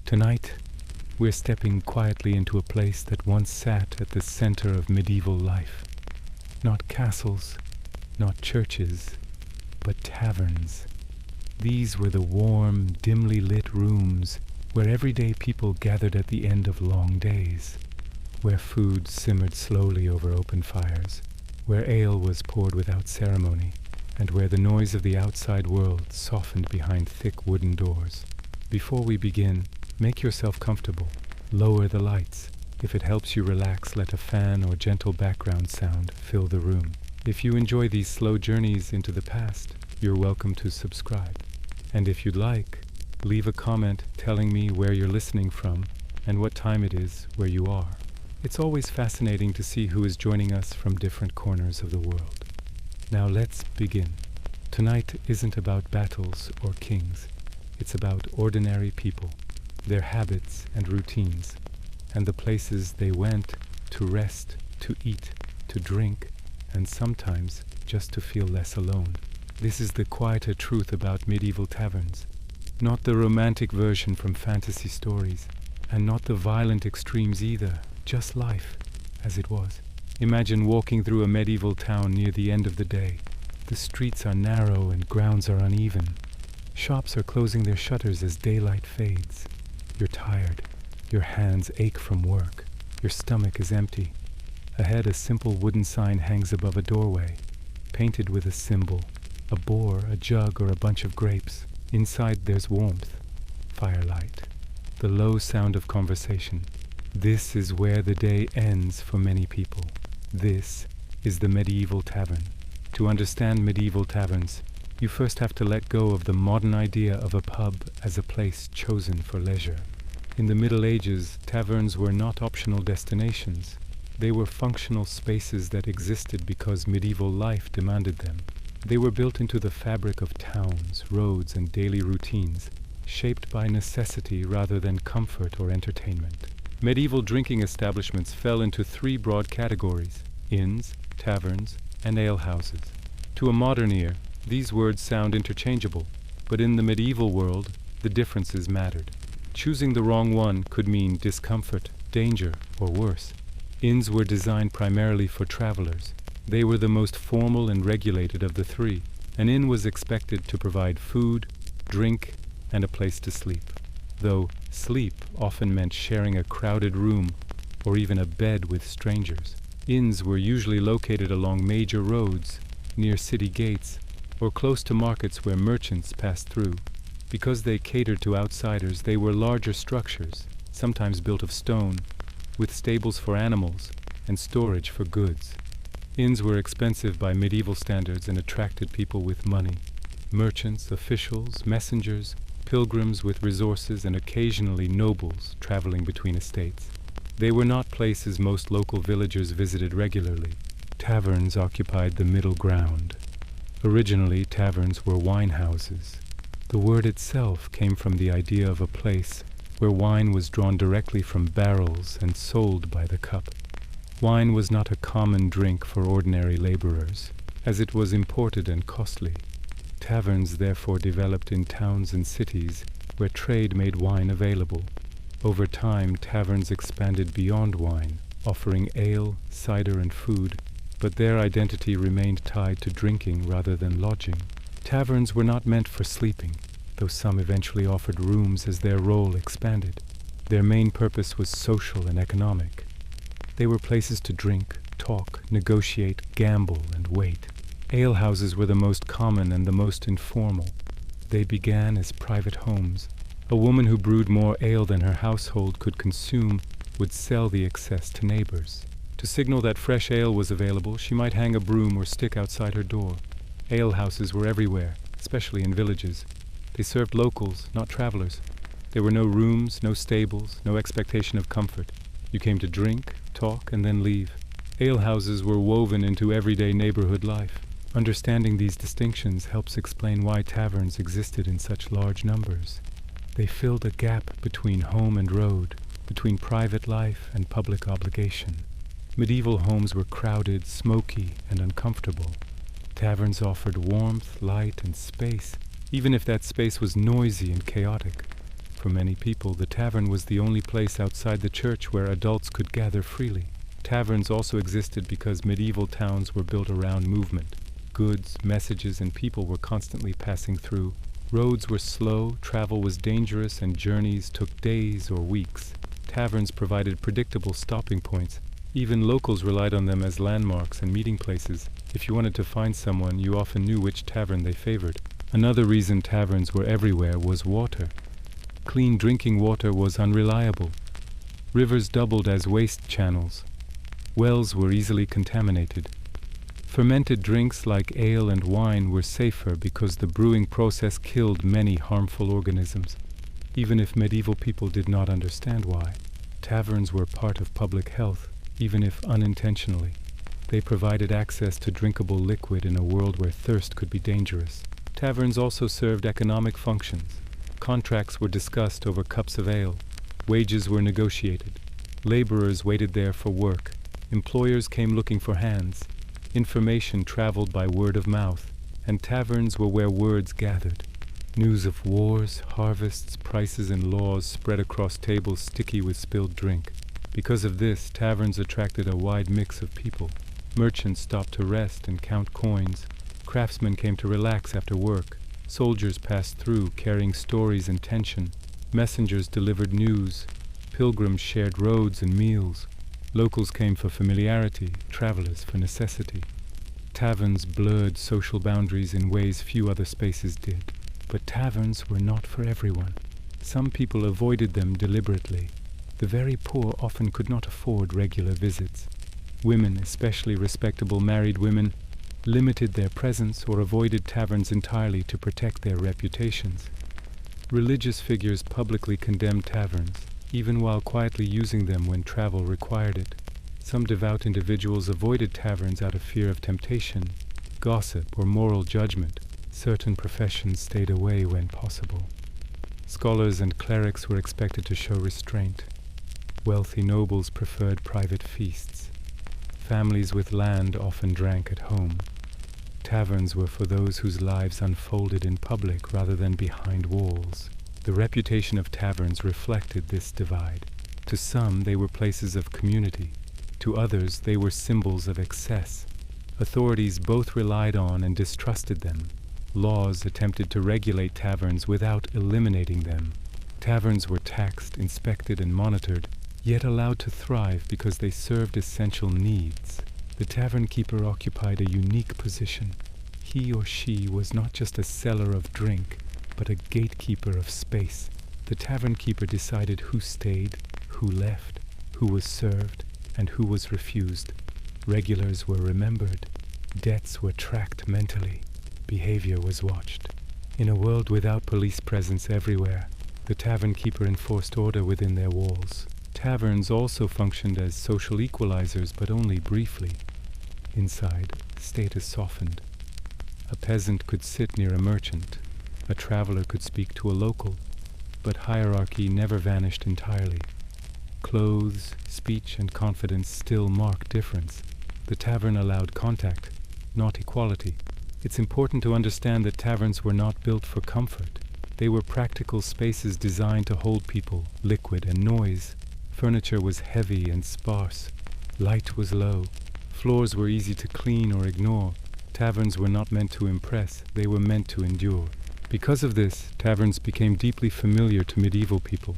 Tonight, we're stepping quietly into a place that once sat at the center of medieval life. Not castles, not churches, but taverns. These were the warm, dimly lit rooms where everyday people gathered at the end of long days, where food simmered slowly over open fires, where ale was poured without ceremony, and where the noise of the outside world softened behind thick wooden doors. Before we begin, make yourself comfortable. Lower the lights. If it helps you relax, let a fan or gentle background sound fill the room. If you enjoy these slow journeys into the past, you're welcome to subscribe. And if you'd like, leave a comment telling me where you're listening from and what time it is where you are. It's always fascinating to see who is joining us from different corners of the world. Now let's begin. Tonight isn't about battles or kings. It's about ordinary people, their habits and routines, and the places they went to rest, to eat, to drink, and sometimes just to feel less alone. This is the quieter truth about medieval taverns. Not the romantic version from fantasy stories, and not the violent extremes either, just life, as it was. Imagine walking through a medieval town near the end of the day. The streets are narrow and grounds are uneven. Shops are closing their shutters as daylight fades. You're tired. Your hands ache from work. Your stomach is empty. Ahead, a simple wooden sign hangs above a doorway, painted with a symbol, a boar, a jug, or a bunch of grapes. Inside there's warmth, firelight, the low sound of conversation. This is where the day ends for many people. This is the medieval tavern. To understand medieval taverns, you first have to let go of the modern idea of a pub as a place chosen for leisure. In the Middle Ages, taverns were not optional destinations. They were functional spaces that existed because medieval life demanded them. They were built into the fabric of towns, roads, and daily routines, shaped by necessity rather than comfort or entertainment. Medieval drinking establishments fell into three broad categories: inns, taverns, and alehouses. To a modern ear, these words sound interchangeable, but in the medieval world, the differences mattered. Choosing the wrong one could mean discomfort, danger, or worse. Inns were designed primarily for travelers. They were the most formal and regulated of the three. An inn was expected to provide food, drink, and a place to sleep, though sleep often meant sharing a crowded room or even a bed with strangers. Inns were usually located along major roads, near city gates, or close to markets where merchants passed through. Because they catered to outsiders, they were larger structures, sometimes built of stone, with stables for animals and storage for goods. Inns were expensive by medieval standards and attracted people with money. Merchants, officials, messengers, pilgrims with resources, and occasionally nobles traveling between estates. They were not places most local villagers visited regularly. Taverns occupied the middle ground. Originally, taverns were wine houses. The word itself came from the idea of a place where wine was drawn directly from barrels and sold by the cup. Wine was not a common drink for ordinary laborers, as it was imported and costly. Taverns therefore developed in towns and cities where trade made wine available. Over time, taverns expanded beyond wine, offering ale, cider, and food, but their identity remained tied to drinking rather than lodging. Taverns were not meant for sleeping, though some eventually offered rooms as their role expanded. Their main purpose was social and economic. They were places to drink, talk, negotiate, gamble, and wait. Alehouses were the most common and the most informal. They began as private homes. A woman who brewed more ale than her household could consume would sell the excess to neighbors. To signal that fresh ale was available, she might hang a broom or stick outside her door. Alehouses were everywhere, especially in villages. They served locals, not travelers. There were no rooms, no stables, no expectation of comfort. You came to drink, talk, and then leave. Alehouses were woven into everyday neighborhood life. Understanding these distinctions helps explain why taverns existed in such large numbers. They filled a gap between home and road, between private life and public obligation. Medieval homes were crowded, smoky, and uncomfortable. Taverns offered warmth, light, and space, even if that space was noisy and chaotic. For many people, the tavern was the only place outside the church where adults could gather freely. Taverns also existed because medieval towns were built around movement. Goods, messages, and people were constantly passing through. Roads were slow, travel was dangerous, and journeys took days or weeks. Taverns provided predictable stopping points. Even locals relied on them as landmarks and meeting places. If you wanted to find someone, you often knew which tavern they favored. Another reason taverns were everywhere was water. Clean drinking water was unreliable. Rivers doubled as waste channels. Wells were easily contaminated. Fermented drinks like ale and wine were safer because the brewing process killed many harmful organisms, even if medieval people did not understand why. Taverns were part of public health, even if unintentionally. They provided access to drinkable liquid in a world where thirst could be dangerous. Taverns also served economic functions. Contracts were discussed over cups of ale. Wages were negotiated. Laborers waited there for work. Employers came looking for hands. Information traveled by word of mouth, and taverns were where words gathered. News of wars, harvests, prices, and laws spread across tables sticky with spilled drink. Because of this, taverns attracted a wide mix of people. Merchants stopped to rest and count coins. Craftsmen came to relax after work. Soldiers passed through, carrying stories and tension. Messengers delivered news. Pilgrims shared roads and meals. Locals came for familiarity, travelers for necessity. Taverns blurred social boundaries in ways few other spaces did. But taverns were not for everyone. Some people avoided them deliberately. The very poor often could not afford regular visits. Women, especially respectable married women, limited their presence or avoided taverns entirely to protect their reputations. Religious figures publicly condemned taverns, even while quietly using them when travel required it. Some devout individuals avoided taverns out of fear of temptation, gossip, or moral judgment. Certain professions stayed away when possible. Scholars and clerics were expected to show restraint. Wealthy nobles preferred private feasts. Families with land often drank at home. Taverns were for those whose lives unfolded in public rather than behind walls. The reputation of taverns reflected this divide. To some, they were places of community. To others, they were symbols of excess. Authorities both relied on and distrusted them. Laws attempted to regulate taverns without eliminating them. Taverns were taxed, inspected, and monitored, yet allowed to thrive because they served essential needs. The tavern keeper occupied a unique position. He or she was not just a seller of drink, but a gatekeeper of space. The tavern keeper decided who stayed, who left, who was served, and who was refused. Regulars were remembered. Debts were tracked mentally. Behavior was watched. In a world without police presence everywhere, the tavern keeper enforced order within their walls. Taverns also functioned as social equalizers, but only briefly. Inside, status softened. A peasant could sit near a merchant. A traveler could speak to a local. But hierarchy never vanished entirely. Clothes, speech, and confidence still mark difference. The tavern allowed contact, not equality. It's important to understand that taverns were not built for comfort. They were practical spaces designed to hold people, liquid, and noise. Furniture was heavy and sparse. Light was low. Floors were easy to clean or ignore. Taverns were not meant to impress, they were meant to endure. Because of this, taverns became deeply familiar to medieval people.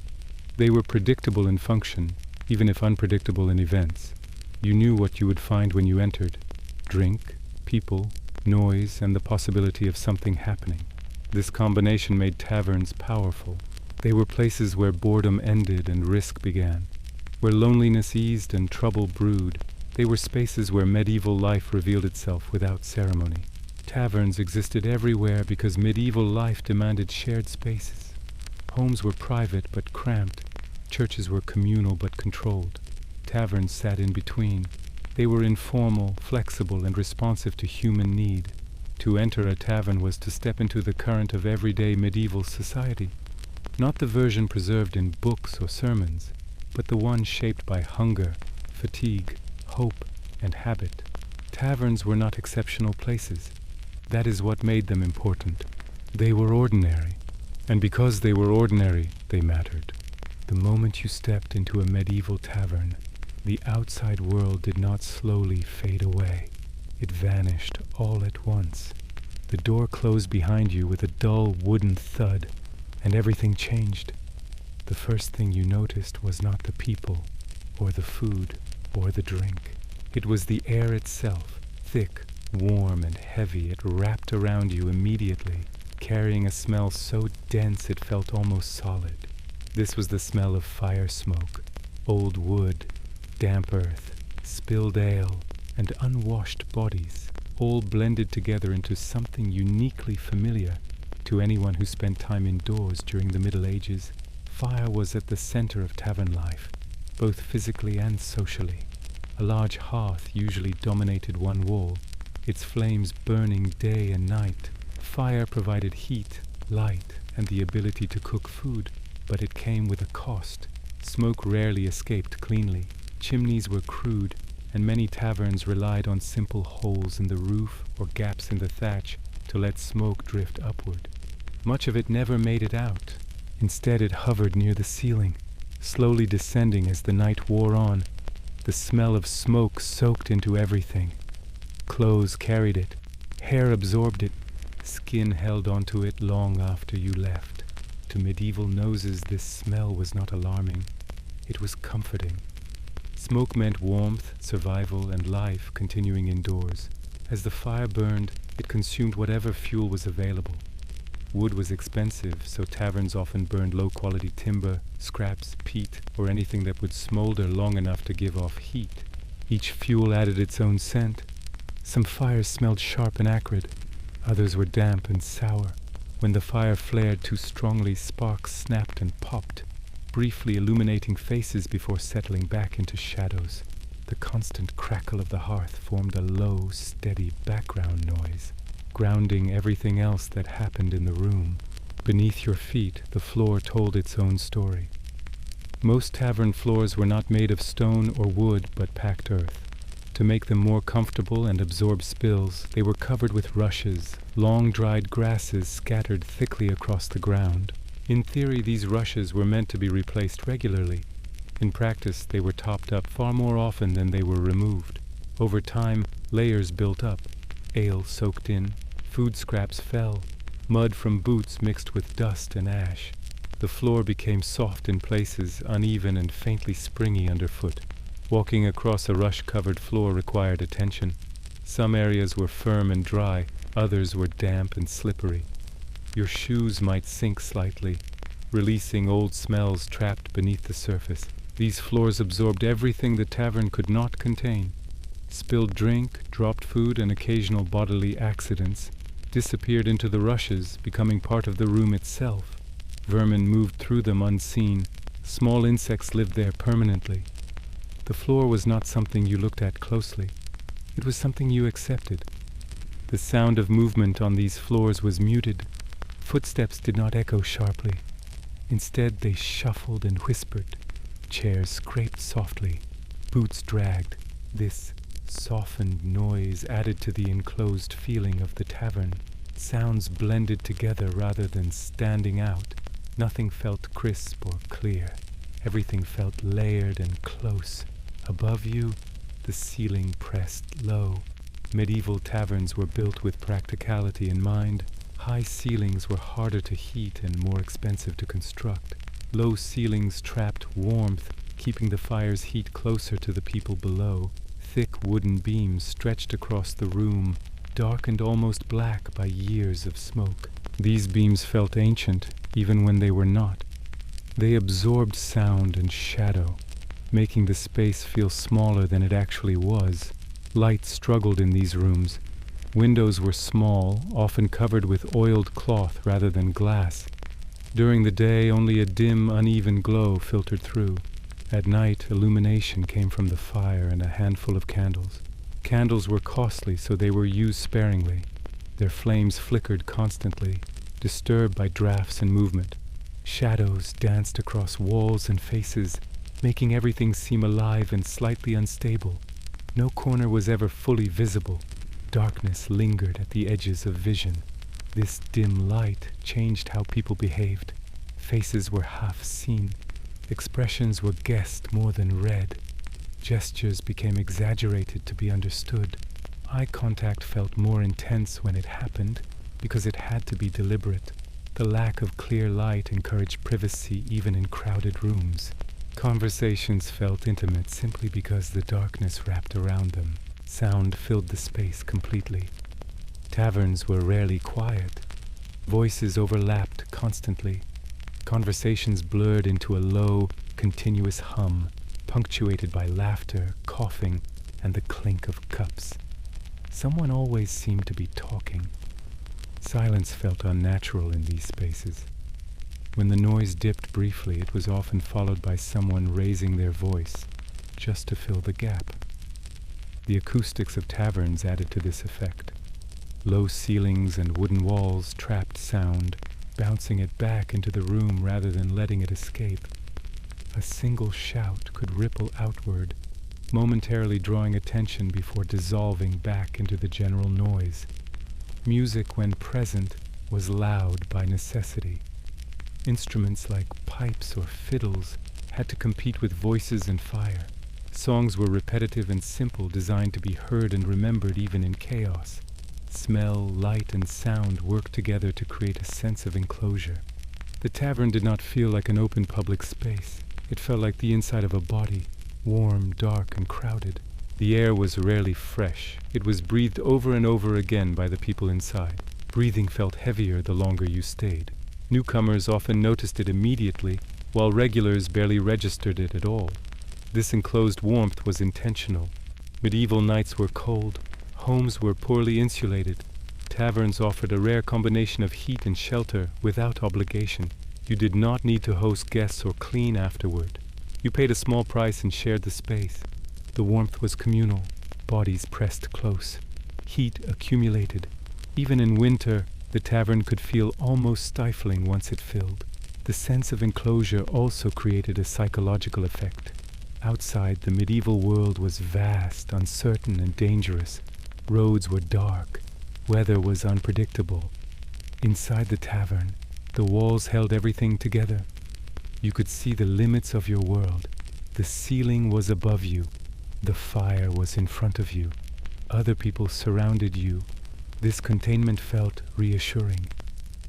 They were predictable in function, even if unpredictable in events. You knew what you would find when you entered: drink, people, noise, and the possibility of something happening. This combination made taverns powerful. They were places where boredom ended and risk began, where loneliness eased and trouble brewed. They were spaces where medieval life revealed itself without ceremony. Taverns existed everywhere because medieval life demanded shared spaces. Homes were private but cramped. Churches were communal but controlled. Taverns sat in between. They were informal, flexible, and responsive to human need. To enter a tavern was to step into the current of everyday medieval society. Not the version preserved in books or sermons, but the one shaped by hunger, fatigue, hope, and habit. Taverns were not exceptional places. That is what made them important. They were ordinary. And because they were ordinary, they mattered. The moment you stepped into a medieval tavern, the outside world did not slowly fade away. It vanished all at once. The door closed behind you with a dull wooden thud, and everything changed. The first thing you noticed was not the people, or the food, or the drink. It was the air itself, thick, warm, and heavy. It wrapped around you immediately, carrying a smell so dense it felt almost solid. This was the smell of fire smoke, old wood, damp earth, spilled ale, and unwashed bodies, all blended together into something uniquely familiar to anyone who spent time indoors during the Middle Ages. Fire was at the center of tavern life, both physically and socially. A large hearth usually dominated one wall, its flames burning day and night. Fire provided heat, light, and the ability to cook food, but it came with a cost. Smoke rarely escaped cleanly. Chimneys were crude, and many taverns relied on simple holes in the roof or gaps in the thatch to let smoke drift upward. Much of it never made it out. Instead, it hovered near the ceiling, slowly descending as the night wore on. The smell of smoke soaked into everything. Clothes carried it, hair absorbed it, skin held onto it long after you left. To medieval noses, this smell was not alarming. It was comforting. Smoke meant warmth, survival, and life continuing indoors. As the fire burned, it consumed whatever fuel was available. Wood was expensive, so taverns often burned low-quality timber, scraps, peat, or anything that would smolder long enough to give off heat. Each fuel added its own scent. Some fires smelled sharp and acrid. Others were damp and sour. When the fire flared too strongly, sparks snapped and popped, briefly illuminating faces before settling back into shadows. The constant crackle of the hearth formed a low, steady background noise, grounding everything else that happened in the room. Beneath your feet, the floor told its own story. Most tavern floors were not made of stone or wood, but packed earth. To make them more comfortable and absorb spills, they were covered with rushes, long dried grasses scattered thickly across the ground. In theory, these rushes were meant to be replaced regularly. In practice, they were topped up far more often than they were removed. Over time, layers built up. Ale soaked in, food scraps fell, mud from boots mixed with dust and ash. The floor became soft in places, uneven and faintly springy underfoot. Walking across a rush-covered floor required attention. Some areas were firm and dry, others were damp and slippery. Your shoes might sink slightly, releasing old smells trapped beneath the surface. These floors absorbed everything the tavern could not contain. Spilled drink, dropped food, and occasional bodily accidents disappeared into the rushes, becoming part of the room itself. Vermin moved through them unseen. Small insects lived there permanently. The floor was not something you looked at closely. It was something you accepted. The sound of movement on these floors was muted. Footsteps did not echo sharply. Instead, they shuffled and whispered. Chairs scraped softly. Boots dragged. This softened noise added to the enclosed feeling of the tavern. Sounds blended together rather than standing out. Nothing felt crisp or clear. Everything felt layered and close. Above you, the ceiling pressed low. Medieval taverns were built with practicality in mind. High ceilings were harder to heat and more expensive to construct. Low ceilings trapped warmth, keeping the fire's heat closer to the people below. Thick wooden beams stretched across the room, darkened almost black by years of smoke. These beams felt ancient, even when they were not. They absorbed sound and shadow, making the space feel smaller than it actually was. Light struggled in these rooms. Windows were small, often covered with oiled cloth rather than glass. During the day, only a dim, uneven glow filtered through. At night, illumination came from the fire and a handful of candles. Candles were costly, so they were used sparingly. Their flames flickered constantly, disturbed by drafts and movement. Shadows danced across walls and faces, making everything seem alive and slightly unstable. No corner was ever fully visible. Darkness lingered at the edges of vision. This dim light changed how people behaved. Faces were half seen. Expressions were guessed more than read. Gestures became exaggerated to be understood. Eye contact felt more intense when it happened because it had to be deliberate. The lack of clear light encouraged privacy even in crowded rooms. Conversations felt intimate simply because the darkness wrapped around them. Sound filled the space completely. Taverns were rarely quiet. Voices overlapped constantly. Conversations blurred into a low, continuous hum, punctuated by laughter, coughing, and the clink of cups. Someone always seemed to be talking. Silence felt unnatural in these spaces. When the noise dipped briefly, it was often followed by someone raising their voice, just to fill the gap. The acoustics of taverns added to this effect. Low ceilings and wooden walls trapped sound, bouncing it back into the room rather than letting it escape. A single shout could ripple outward, momentarily drawing attention before dissolving back into the general noise. Music, when present, was loud by necessity. Instruments like pipes or fiddles had to compete with voices and fire. Songs were repetitive and simple, designed to be heard and remembered even in chaos. Smell, light, and sound worked together to create a sense of enclosure. The tavern did not feel like an open public space. It felt like the inside of a body, warm, dark, and crowded. The air was rarely fresh. It was breathed over and over again by the people inside. Breathing felt heavier the longer you stayed. Newcomers often noticed it immediately, while regulars barely registered it at all. This enclosed warmth was intentional. Medieval nights were cold. Homes were poorly insulated. Taverns offered a rare combination of heat and shelter without obligation. You did not need to host guests or clean afterward. You paid a small price and shared the space. The warmth was communal, bodies pressed close. Heat accumulated. Even in winter, the tavern could feel almost stifling once it filled. The sense of enclosure also created a psychological effect. Outside, the medieval world was vast, uncertain, and dangerous. Roads were dark. Weather was unpredictable. Inside the tavern, the walls held everything together. You could see the limits of your world. The ceiling was above you. The fire was in front of you. Other people surrounded you. This containment felt reassuring.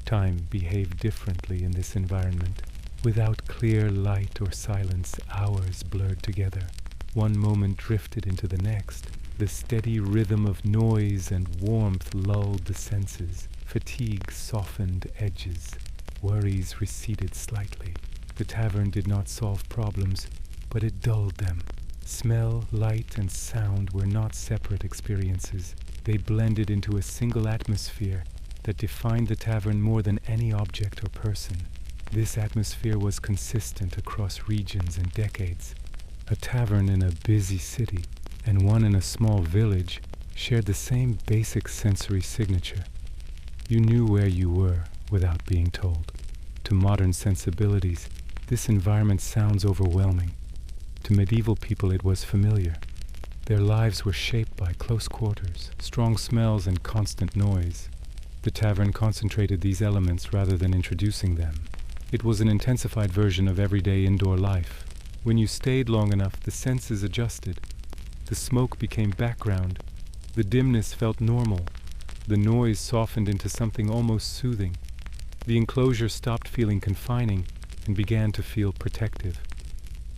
Time behaved differently in this environment. Without clear light or silence, hours blurred together. One moment drifted into the next. The steady rhythm of noise and warmth lulled the senses. Fatigue softened edges. Worries receded slightly. The tavern did not solve problems, but it dulled them. Smell, light, and sound were not separate experiences. They blended into a single atmosphere that defined the tavern more than any object or person. This atmosphere was consistent across regions and decades. A tavern in a busy city and one in a small village shared the same basic sensory signature. You knew where you were without being told. To modern sensibilities, this environment sounds overwhelming. To medieval people, it was familiar. Their lives were shaped by close quarters, strong smells, and constant noise. The tavern concentrated these elements rather than introducing them. It was an intensified version of everyday indoor life. When you stayed long enough, the senses adjusted. The smoke became background. The dimness felt normal. The noise softened into something almost soothing. The enclosure stopped feeling confining and began to feel protective.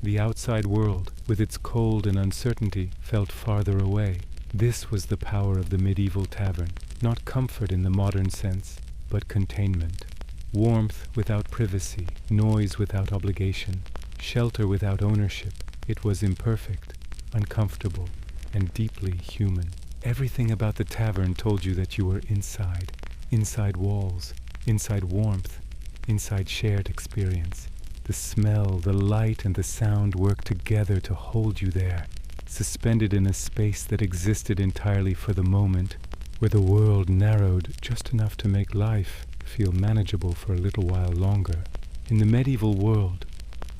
The outside world, with its cold and uncertainty, felt farther away. This was the power of the medieval tavern. Not comfort in the modern sense, but containment. Warmth without privacy, noise without obligation, shelter without ownership. It was imperfect, uncomfortable, and deeply human. Everything about the tavern told you that you were inside. Inside walls, inside warmth, inside shared experience. The smell, the light, and the sound worked together to hold you there, suspended in a space that existed entirely for the moment, where the world narrowed just enough to make life feel manageable for a little while longer. In the medieval world,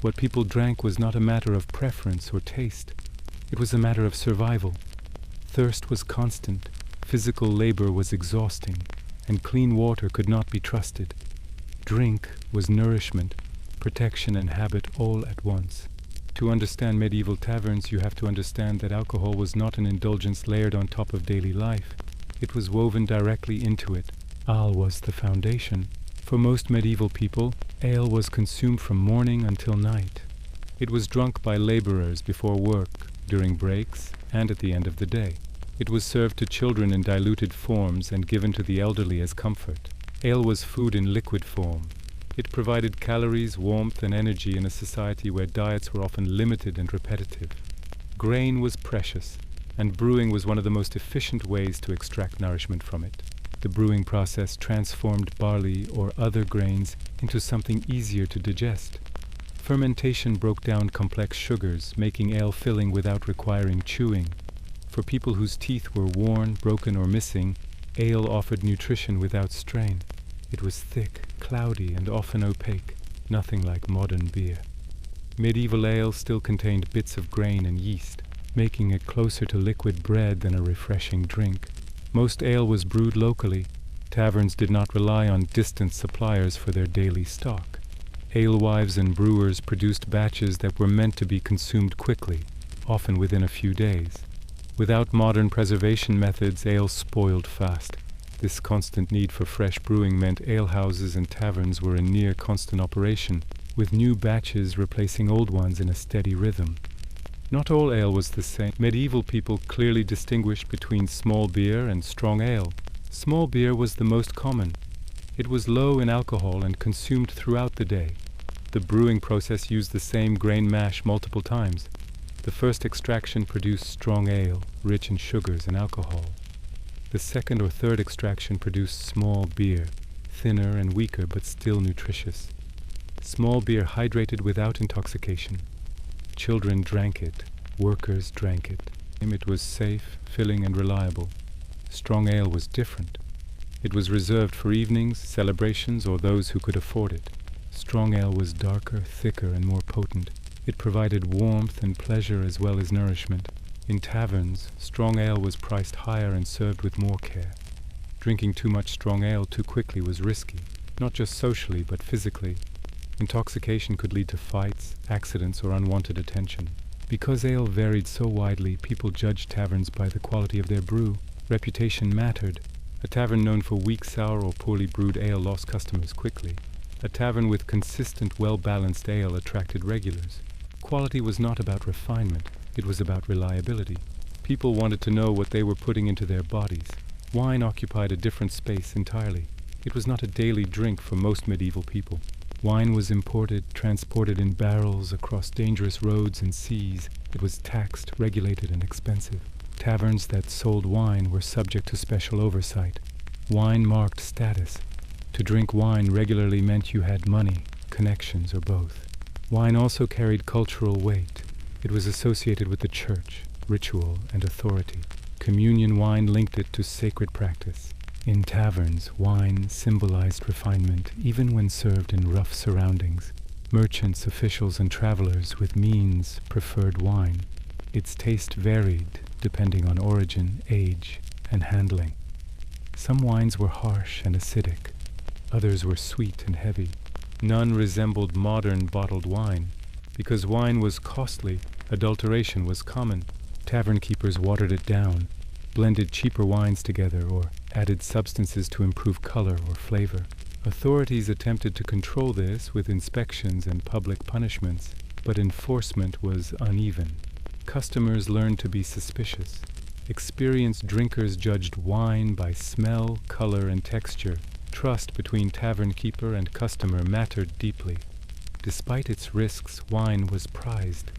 what people drank was not a matter of preference or taste. It was a matter of survival. Thirst was constant. Physical labor was exhausting. and clean water could not be trusted. Drink was nourishment, protection, and habit all at once. To understand medieval taverns, you have to understand that alcohol was not an indulgence layered on top of daily life. It was woven directly into it. Ale was the foundation. For most medieval people, ale was consumed from morning until night. It was drunk by laborers before work, during breaks, and at the end of the day. It was served to children in diluted forms and given to the elderly as comfort. Ale was food in liquid form. It provided calories, warmth, and energy in a society where diets were often limited and repetitive. Grain was precious, and brewing was one of the most efficient ways to extract nourishment from it. The brewing process transformed barley or other grains into something easier to digest. Fermentation broke down complex sugars, making ale filling without requiring chewing. For people whose teeth were worn, broken, or missing, ale offered nutrition without strain. It was thick, cloudy, and often opaque, nothing like modern beer. Medieval ale still contained bits of grain and yeast, making it closer to liquid bread than a refreshing drink. Most ale was brewed locally. Taverns did not rely on distant suppliers for their daily stock. Alewives and brewers produced batches that were meant to be consumed quickly, often within a few days. Without modern preservation methods, ale spoiled fast. This constant need for fresh brewing meant alehouses and taverns were in near constant operation, with new batches replacing old ones in a steady rhythm. Not all ale was the same. Medieval people clearly distinguished between small beer and strong ale. Small beer was the most common. It was low in alcohol and consumed throughout the day. The brewing process used the same grain mash multiple times. The first extraction produced strong ale, rich in sugars and alcohol. The second or third extraction produced small beer, thinner and weaker but still nutritious. Small beer hydrated without intoxication. Children drank it, workers drank it. It was safe, filling, and reliable. Strong ale was different. It was reserved for evenings, celebrations, or those who could afford it. Strong ale was darker, thicker, and more potent. It provided warmth and pleasure as well as nourishment. In taverns, strong ale was priced higher and served with more care. Drinking too much strong ale too quickly was risky, not just socially but physically. Intoxication could lead to fights, accidents, or unwanted attention. Because ale varied so widely, people judged taverns by the quality of their brew. Reputation mattered. A tavern known for weak, sour, or poorly brewed ale lost customers quickly. A tavern with consistent, well-balanced ale attracted regulars. Quality was not about refinement. It was about reliability. People wanted to know what they were putting into their bodies. Wine occupied a different space entirely. It was not a daily drink for most medieval people. Wine was imported, transported in barrels across dangerous roads and seas. It was taxed, regulated, and expensive. Taverns that sold wine were subject to special oversight. Wine marked status. To drink wine regularly meant you had money, connections, or both. Wine also carried cultural weight. It was associated with the church, ritual, and authority. Communion wine linked it to sacred practice. In taverns, wine symbolized refinement, even when served in rough surroundings. Merchants, officials, and travelers with means preferred wine. Its taste varied depending on origin, age, and handling. Some wines were harsh and acidic. Others were sweet and heavy. None resembled modern bottled wine. Because wine was costly, adulteration was common. Tavern keepers watered it down, blended cheaper wines together, or added substances to improve color or flavor. Authorities attempted to control this with inspections and public punishments, but enforcement was uneven. Customers learned to be suspicious. Experienced drinkers judged wine by smell, color, and texture. Trust between tavern keeper and customer mattered deeply. Despite its risks, wine was prized.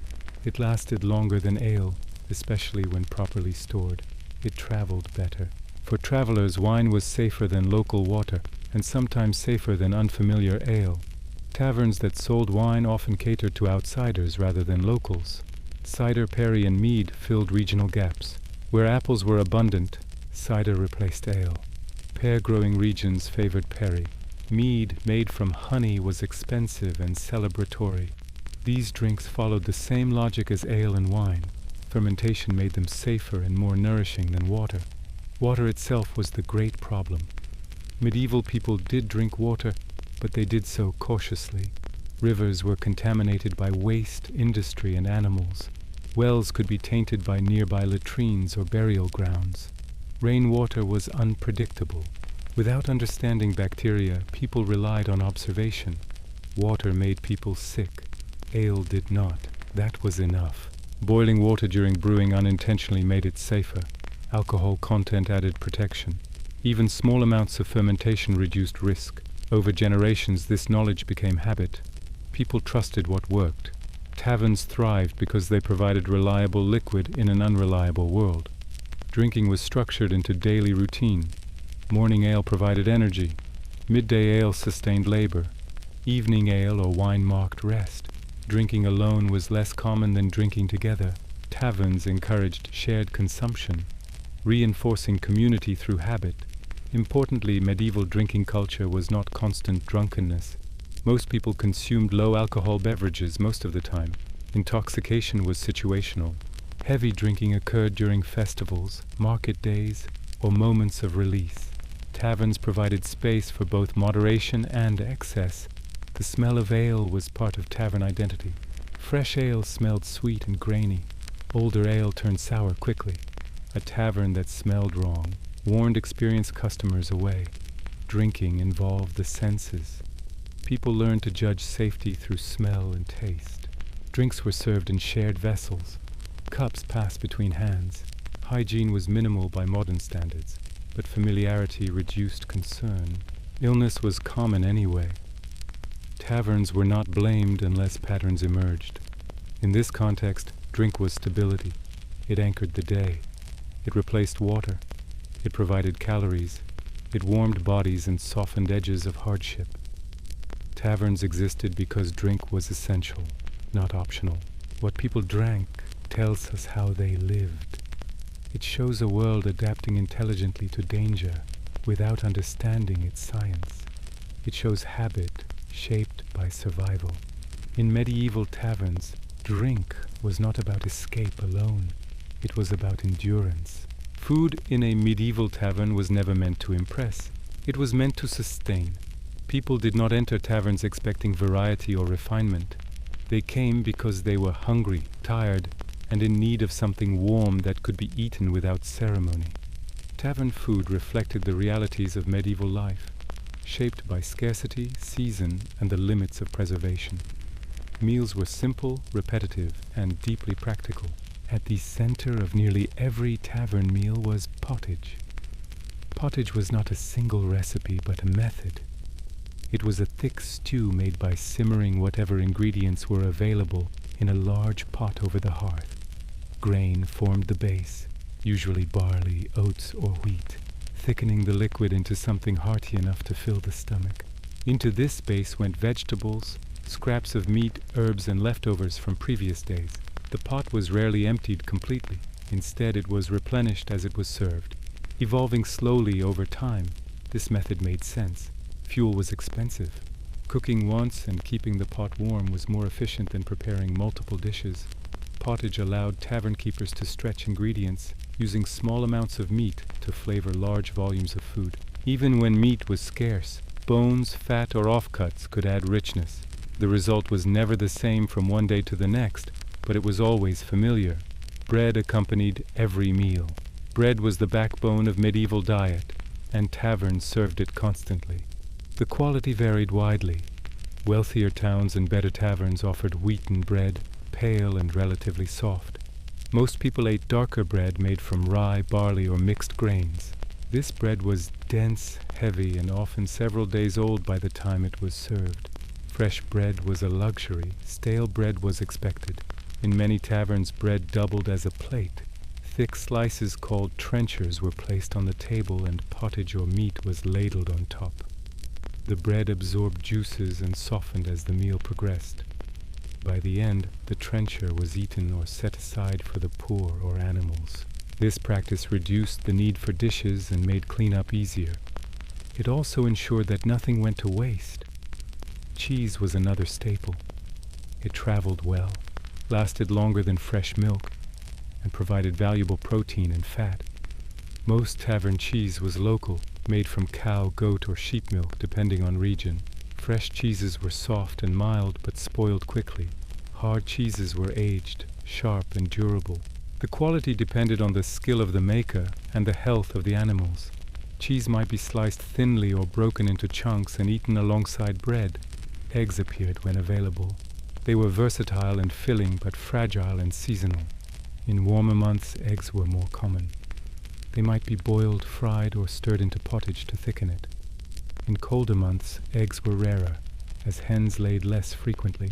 It lasted longer than ale, especially when properly stored. It traveled better. For travelers, wine was safer than local water, and sometimes safer than unfamiliar ale. Taverns that sold wine often catered to outsiders rather than locals. Cider, perry, and mead filled regional gaps. Where apples were abundant, cider replaced ale. Pear-growing regions favored perry. Mead made from honey was expensive and celebratory. These drinks followed the same logic as ale and wine. Fermentation made them safer and more nourishing than water. Water itself was the great problem. Medieval people did drink water, but they did so cautiously. Rivers were contaminated by waste, industry, and animals. Wells could be tainted by nearby latrines or burial grounds. Rainwater was unpredictable. Without understanding bacteria, people relied on observation. Water made people sick. Ale did not. That was enough. Boiling water during brewing unintentionally made it safer. Alcohol content added protection. Even small amounts of fermentation reduced risk. Over generations, this knowledge became habit. People trusted what worked. Taverns thrived because they provided reliable liquid in an unreliable world. Drinking was structured into daily routine. Morning ale provided energy. Midday ale sustained labor. Evening ale or wine marked rest. Drinking alone was less common than drinking together. Taverns encouraged shared consumption, reinforcing community through habit. Importantly, medieval drinking culture was not constant drunkenness. Most people consumed low-alcohol beverages most of the time. Intoxication was situational. Heavy drinking occurred during festivals, market days, or moments of release. Taverns provided space for both moderation and excess. The smell of ale was part of tavern identity. Fresh ale smelled sweet and grainy. Older ale turned sour quickly. A tavern that smelled wrong warned experienced customers away. Drinking involved the senses. People learned to judge safety through smell and taste. Drinks were served in shared vessels. Cups passed between hands. Hygiene was minimal by modern standards, but familiarity reduced concern. Illness was common anyway. Taverns were not blamed unless patterns emerged. In this context, drink was stability. It anchored the day. It replaced water. It provided calories. It warmed bodies and softened edges of hardship. Taverns existed because drink was essential, not optional. What people drank tells us how they lived. It shows a world adapting intelligently to danger without understanding its science. It shows habit shaped by survival. In medieval taverns, drink was not about escape alone. It was about endurance. Food in a medieval tavern was never meant to impress. It was meant to sustain. People did not enter taverns expecting variety or refinement. They came because they were hungry, tired, and in need of something warm that could be eaten without ceremony. Tavern food reflected the realities of medieval life, shaped by scarcity, season, and the limits of preservation. Meals were simple, repetitive, and deeply practical. At the center of nearly every tavern meal was pottage. Pottage was not a single recipe, but a method. It was a thick stew made by simmering whatever ingredients were available in a large pot over the hearth. Grain formed the base, usually barley, oats, or wheat, thickening the liquid into something hearty enough to fill the stomach. Into this base went vegetables, scraps of meat, herbs, and leftovers from previous days. The pot was rarely emptied completely. Instead, it was replenished as it was served. Evolving slowly over time, this method made sense. Fuel was expensive. Cooking once and keeping the pot warm was more efficient than preparing multiple dishes. Pottage allowed tavern keepers to stretch ingredients, using small amounts of meat to flavor large volumes of food. Even when meat was scarce, bones, fat, or offcuts could add richness. The result was never the same from one day to the next, but it was always familiar. Bread accompanied every meal. Bread was the backbone of medieval diet, and taverns served it constantly. The quality varied widely. Wealthier towns and better taverns offered wheaten bread, pale and relatively soft. Most people ate darker bread made from rye, barley, or mixed grains. This bread was dense, heavy, and often several days old by the time it was served. Fresh bread was a luxury. Stale bread was expected. In many taverns, bread doubled as a plate. Thick slices called trenchers were placed on the table, and pottage or meat was ladled on top. The bread absorbed juices and softened as the meal progressed. By the end, the trencher was eaten or set aside for the poor or animals. This practice reduced the need for dishes and made cleanup easier. It also ensured that nothing went to waste. Cheese was another staple. It traveled well, lasted longer than fresh milk, and provided valuable protein and fat. Most tavern cheese was local, made from cow, goat, or sheep milk, depending on region. Fresh cheeses were soft and mild, but spoiled quickly. Hard cheeses were aged, sharp, and durable. The quality depended on the skill of the maker and the health of the animals. Cheese might be sliced thinly or broken into chunks and eaten alongside bread. Eggs appeared when available. They were versatile and filling, but fragile and seasonal. In warmer months, eggs were more common. They might be boiled, fried, or stirred into pottage to thicken it. In colder months, eggs were rarer, as hens laid less frequently.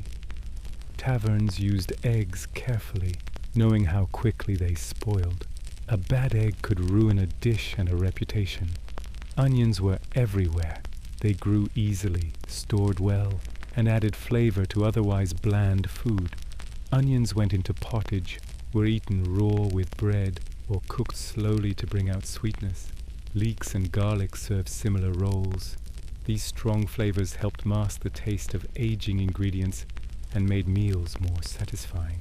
Taverns used eggs carefully, knowing how quickly they spoiled. A bad egg could ruin a dish and a reputation. Onions were everywhere. They grew easily, stored well, and added flavor to otherwise bland food. Onions went into pottage, were eaten raw with bread, or cooked slowly to bring out sweetness. Leeks and garlic served similar roles. These strong flavors helped mask the taste of aging ingredients and made meals more satisfying.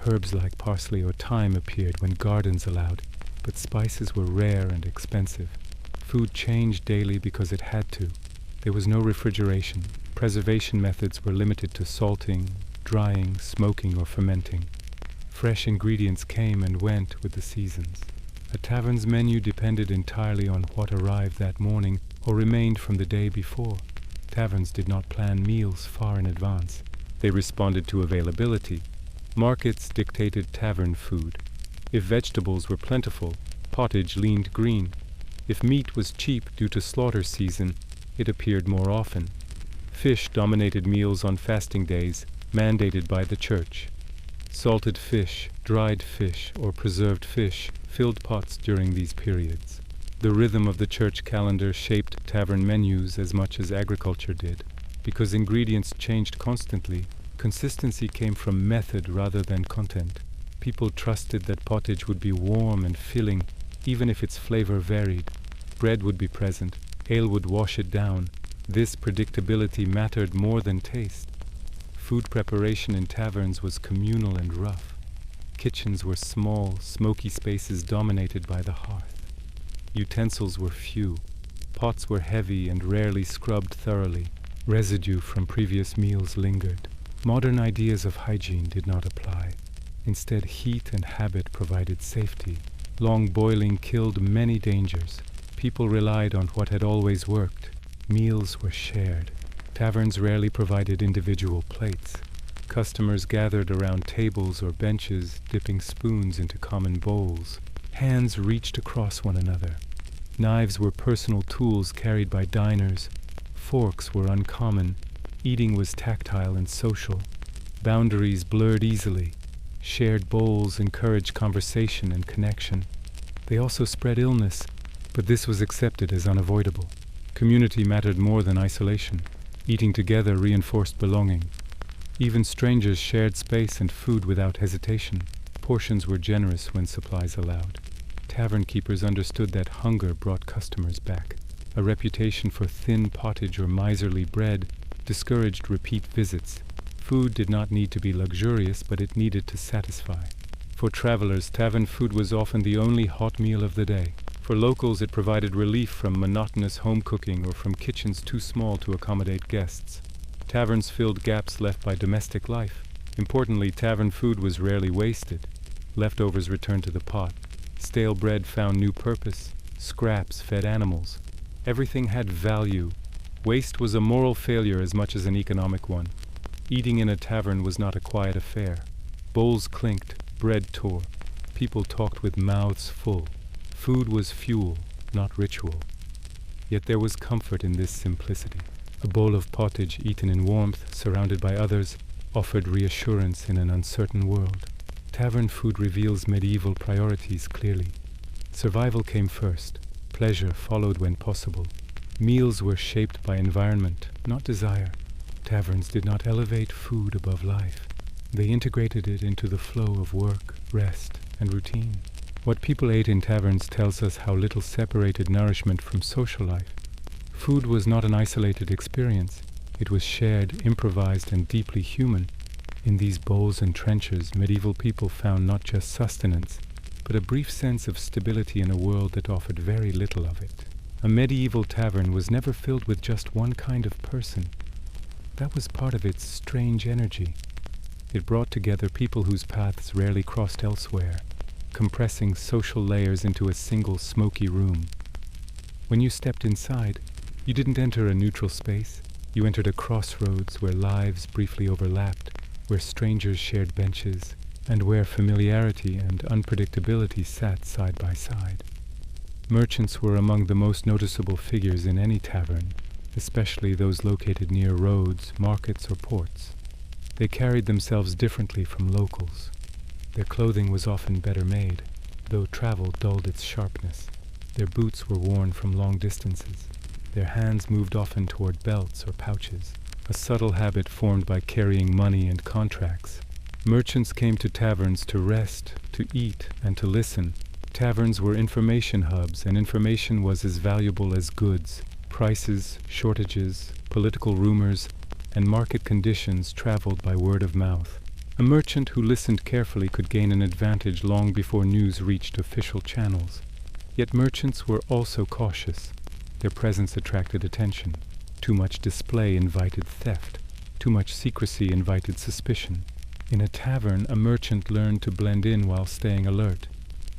Herbs like parsley or thyme appeared when gardens allowed, but spices were rare and expensive. Food changed daily because it had to. There was no refrigeration. Preservation methods were limited to salting, drying, smoking, or fermenting. Fresh ingredients came and went with the seasons. A tavern's menu depended entirely on what arrived that morning or remained from the day before. Taverns did not plan meals far in advance. They responded to availability. Markets dictated tavern food. If vegetables were plentiful, pottage leaned green. If meat was cheap due to slaughter season, it appeared more often. Fish dominated meals on fasting days, mandated by the church. Salted fish, dried fish, or preserved fish filled pots during these periods. The rhythm of the church calendar shaped tavern menus as much as agriculture did. Because ingredients changed constantly, consistency came from method rather than content. People trusted that pottage would be warm and filling, even if its flavor varied. Bread would be present, ale would wash it down. This predictability mattered more than taste. Food preparation in taverns was communal and rough. Kitchens were small, smoky spaces dominated by the hearth. Utensils were few. Pots were heavy and rarely scrubbed thoroughly. Residue from previous meals lingered. Modern ideas of hygiene did not apply. Instead, heat and habit provided safety. Long boiling killed many dangers. People relied on what had always worked. Meals were shared. Taverns rarely provided individual plates. Customers gathered around tables or benches, dipping spoons into common bowls. Hands reached across one another. Knives were personal tools carried by diners. Forks were uncommon. Eating was tactile and social. Boundaries blurred easily. Shared bowls encouraged conversation and connection. They also spread illness, but this was accepted as unavoidable. Community mattered more than isolation. Eating together reinforced belonging. Even strangers shared space and food without hesitation. Portions were generous when supplies allowed. Tavern keepers understood that hunger brought customers back. A reputation for thin pottage or miserly bread discouraged repeat visits. Food did not need to be luxurious, but it needed to satisfy. For travelers, tavern food was often the only hot meal of the day. For locals, it provided relief from monotonous home cooking or from kitchens too small to accommodate guests. Taverns filled gaps left by domestic life. Importantly, tavern food was rarely wasted. Leftovers returned to the pot. Stale bread found new purpose. Scraps fed animals. Everything had value. Waste was a moral failure as much as an economic one. Eating in a tavern was not a quiet affair. Bowls clinked, bread tore. People talked with mouths full. Food was fuel, not ritual. Yet there was comfort in this simplicity. A bowl of pottage eaten in warmth, surrounded by others, offered reassurance in an uncertain world. Tavern food reveals medieval priorities clearly. Survival came first. Pleasure followed when possible. Meals were shaped by environment, not desire. Taverns did not elevate food above life. They integrated it into the flow of work, rest, and routine. What people ate in taverns tells us how little separated nourishment from social life. Food was not an isolated experience. It was shared, improvised, and deeply human. In these bowls and trenches, medieval people found not just sustenance, but a brief sense of stability in a world that offered very little of it. A medieval tavern was never filled with just one kind of person. That was part of its strange energy. It brought together people whose paths rarely crossed elsewhere, compressing social layers into a single smoky room. When you stepped inside, you didn't enter a neutral space. You entered a crossroads where lives briefly overlapped, where strangers shared benches, and where familiarity and unpredictability sat side by side. Merchants were among the most noticeable figures in any tavern, especially those located near roads, markets, or ports. They carried themselves differently from locals. Their clothing was often better made, though travel dulled its sharpness. Their boots were worn from long distances. Their hands moved often toward belts or pouches, a subtle habit formed by carrying money and contracts. Merchants came to taverns to rest, to eat, and to listen. Taverns were information hubs, and information was as valuable as goods. Prices, shortages, political rumors, and market conditions traveled by word of mouth. A merchant who listened carefully could gain an advantage long before news reached official channels. Yet merchants were also cautious. Their presence attracted attention. Too much display invited theft. Too much secrecy invited suspicion. In a tavern, a merchant learned to blend in while staying alert.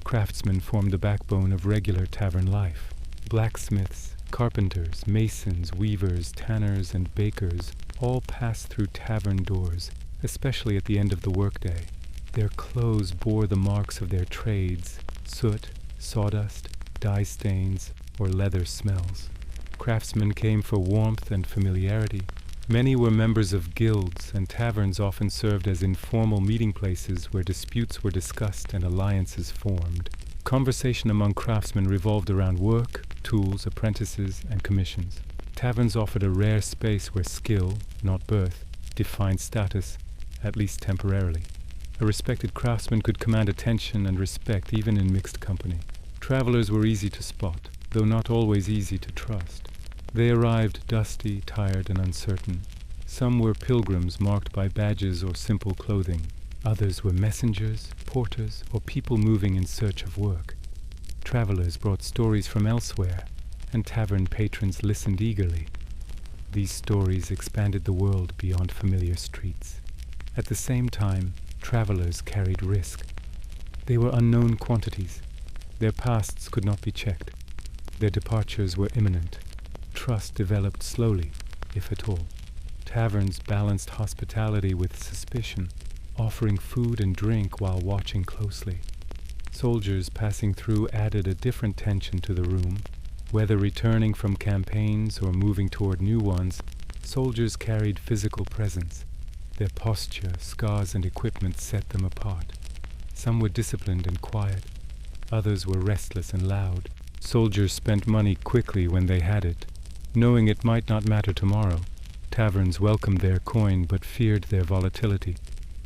Craftsmen formed the backbone of regular tavern life. Blacksmiths, carpenters, masons, weavers, tanners, and bakers all passed through tavern doors, especially at the end of the workday. Their clothes bore the marks of their trades: soot, sawdust, dye stains, or leather smells. Craftsmen came for warmth and familiarity. Many were members of guilds, and taverns often served as informal meeting places where disputes were discussed and alliances formed. Conversation among craftsmen revolved around work, tools, apprentices, and commissions. Taverns offered a rare space where skill, not birth, defined status, at least temporarily. A respected craftsman could command attention and respect even in mixed company. Travelers were easy to spot, though not always easy to trust. They arrived dusty, tired, and uncertain. Some were pilgrims marked by badges or simple clothing. Others were messengers, porters, or people moving in search of work. Travelers brought stories from elsewhere, and tavern patrons listened eagerly. These stories expanded the world beyond familiar streets. At the same time, travelers carried risk. They were unknown quantities. Their pasts could not be checked. Their departures were imminent. Trust developed slowly, if at all. Taverns balanced hospitality with suspicion, offering food and drink while watching closely. Soldiers passing through added a different tension to the room. Whether returning from campaigns or moving toward new ones, soldiers carried physical presence. Their posture, scars, and equipment set them apart. Some were disciplined and quiet. Others were restless and loud. Soldiers spent money quickly when they had it, knowing it might not matter tomorrow. Taverns welcomed their coin but feared their volatility.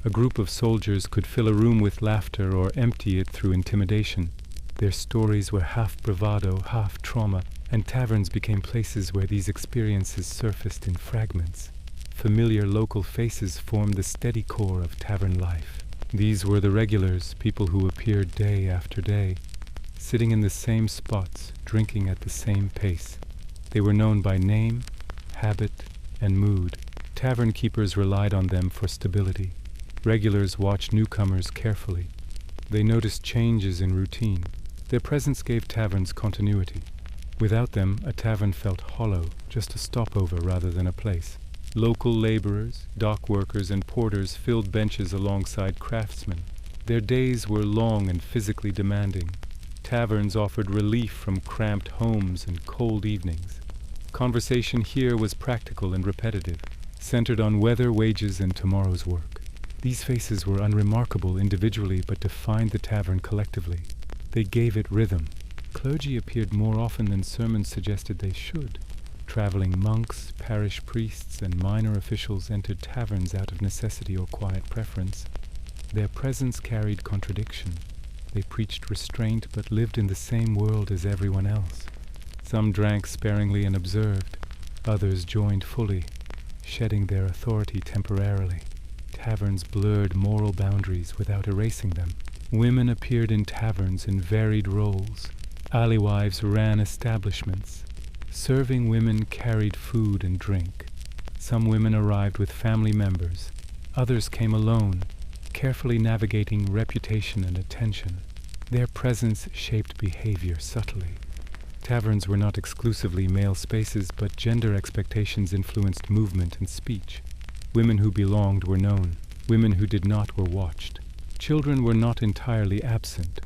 A group of soldiers could fill a room with laughter or empty it through intimidation. Their stories were half bravado, half trauma, and taverns became places where these experiences surfaced in fragments. Familiar local faces formed the steady core of tavern life. These were the regulars, people who appeared day after day, sitting in the same spots, drinking at the same pace. They were known by name, habit, and mood. Tavern keepers relied on them for stability. Regulars watched newcomers carefully. They noticed changes in routine. Their presence gave taverns continuity. Without them, a tavern felt hollow, just a stopover rather than a place. Local laborers, dock workers, and porters filled benches alongside craftsmen. Their days were long and physically demanding. Taverns offered relief from cramped homes and cold evenings. Conversation here was practical and repetitive, centered on weather, wages, and tomorrow's work. These faces were unremarkable individually but defined the tavern collectively. They gave it rhythm. Clergy appeared more often than sermons suggested they should. Traveling monks, parish priests, and minor officials entered taverns out of necessity or quiet preference. Their presence carried contradiction. They preached restraint but lived in the same world as everyone else. Some drank sparingly and observed. Others joined fully, shedding their authority temporarily. Taverns blurred moral boundaries without erasing them. Women appeared in taverns in varied roles. Alewives ran establishments. Serving women carried food and drink. Some women arrived with family members. Others came alone, carefully navigating reputation and attention. Their presence shaped behavior subtly. Taverns were not exclusively male spaces, but gender expectations influenced movement and speech. Women who belonged were known. Women who did not were watched. Children were not entirely absent.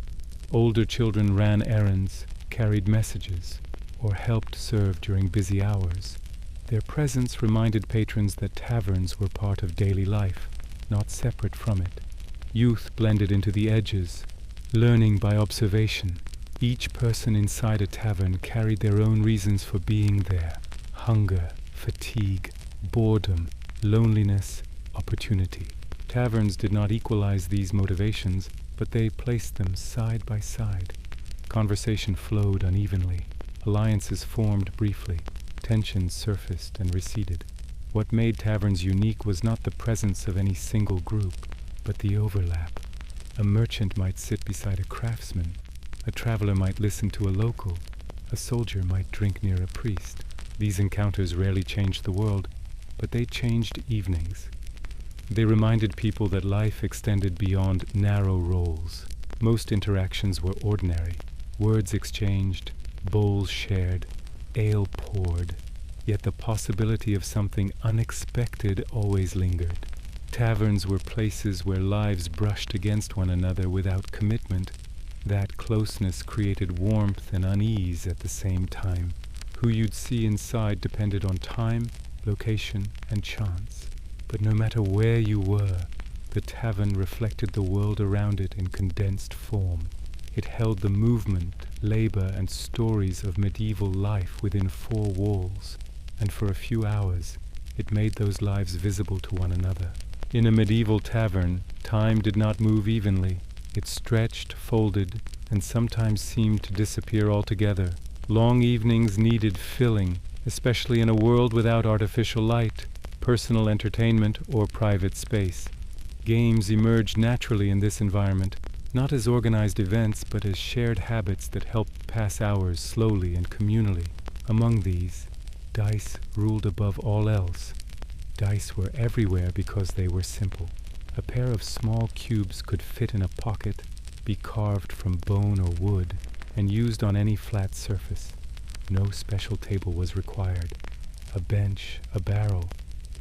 Older children ran errands, carried messages, or helped serve during busy hours. Their presence reminded patrons that taverns were part of daily life, not separate from it. Youth blended into the edges, learning by observation. Each person inside a tavern carried their own reasons for being there: hunger, fatigue, boredom, loneliness, opportunity. Taverns did not equalize these motivations, but they placed them side by side. Conversation flowed unevenly. Alliances formed briefly. Tensions surfaced and receded. What made taverns unique was not the presence of any single group, but the overlap. A merchant might sit beside a craftsman. A traveler might listen to a local. A soldier might drink near a priest. These encounters rarely changed the world, but they changed evenings. They reminded people that life extended beyond narrow roles. Most interactions were ordinary. Words exchanged, bowls shared, ale poured. Yet the possibility of something unexpected always lingered. Taverns were places where lives brushed against one another without commitment. That closeness created warmth and unease at the same time. Who you'd see inside depended on time, location, and chance. But no matter where you were, the tavern reflected the world around it in condensed form. It held the movement, labor, and stories of medieval life within four walls, and for a few hours, it made those lives visible to one another. In a medieval tavern, time did not move evenly. It stretched, folded, and sometimes seemed to disappear altogether. Long evenings needed filling, especially in a world without artificial light, personal entertainment, or private space. Games emerged naturally in this environment, not as organized events, but as shared habits that helped pass hours slowly and communally. Among these, dice ruled above all else. Dice were everywhere because they were simple. A pair of small cubes could fit in a pocket, be carved from bone or wood, and used on any flat surface. No special table was required. A bench, a barrel,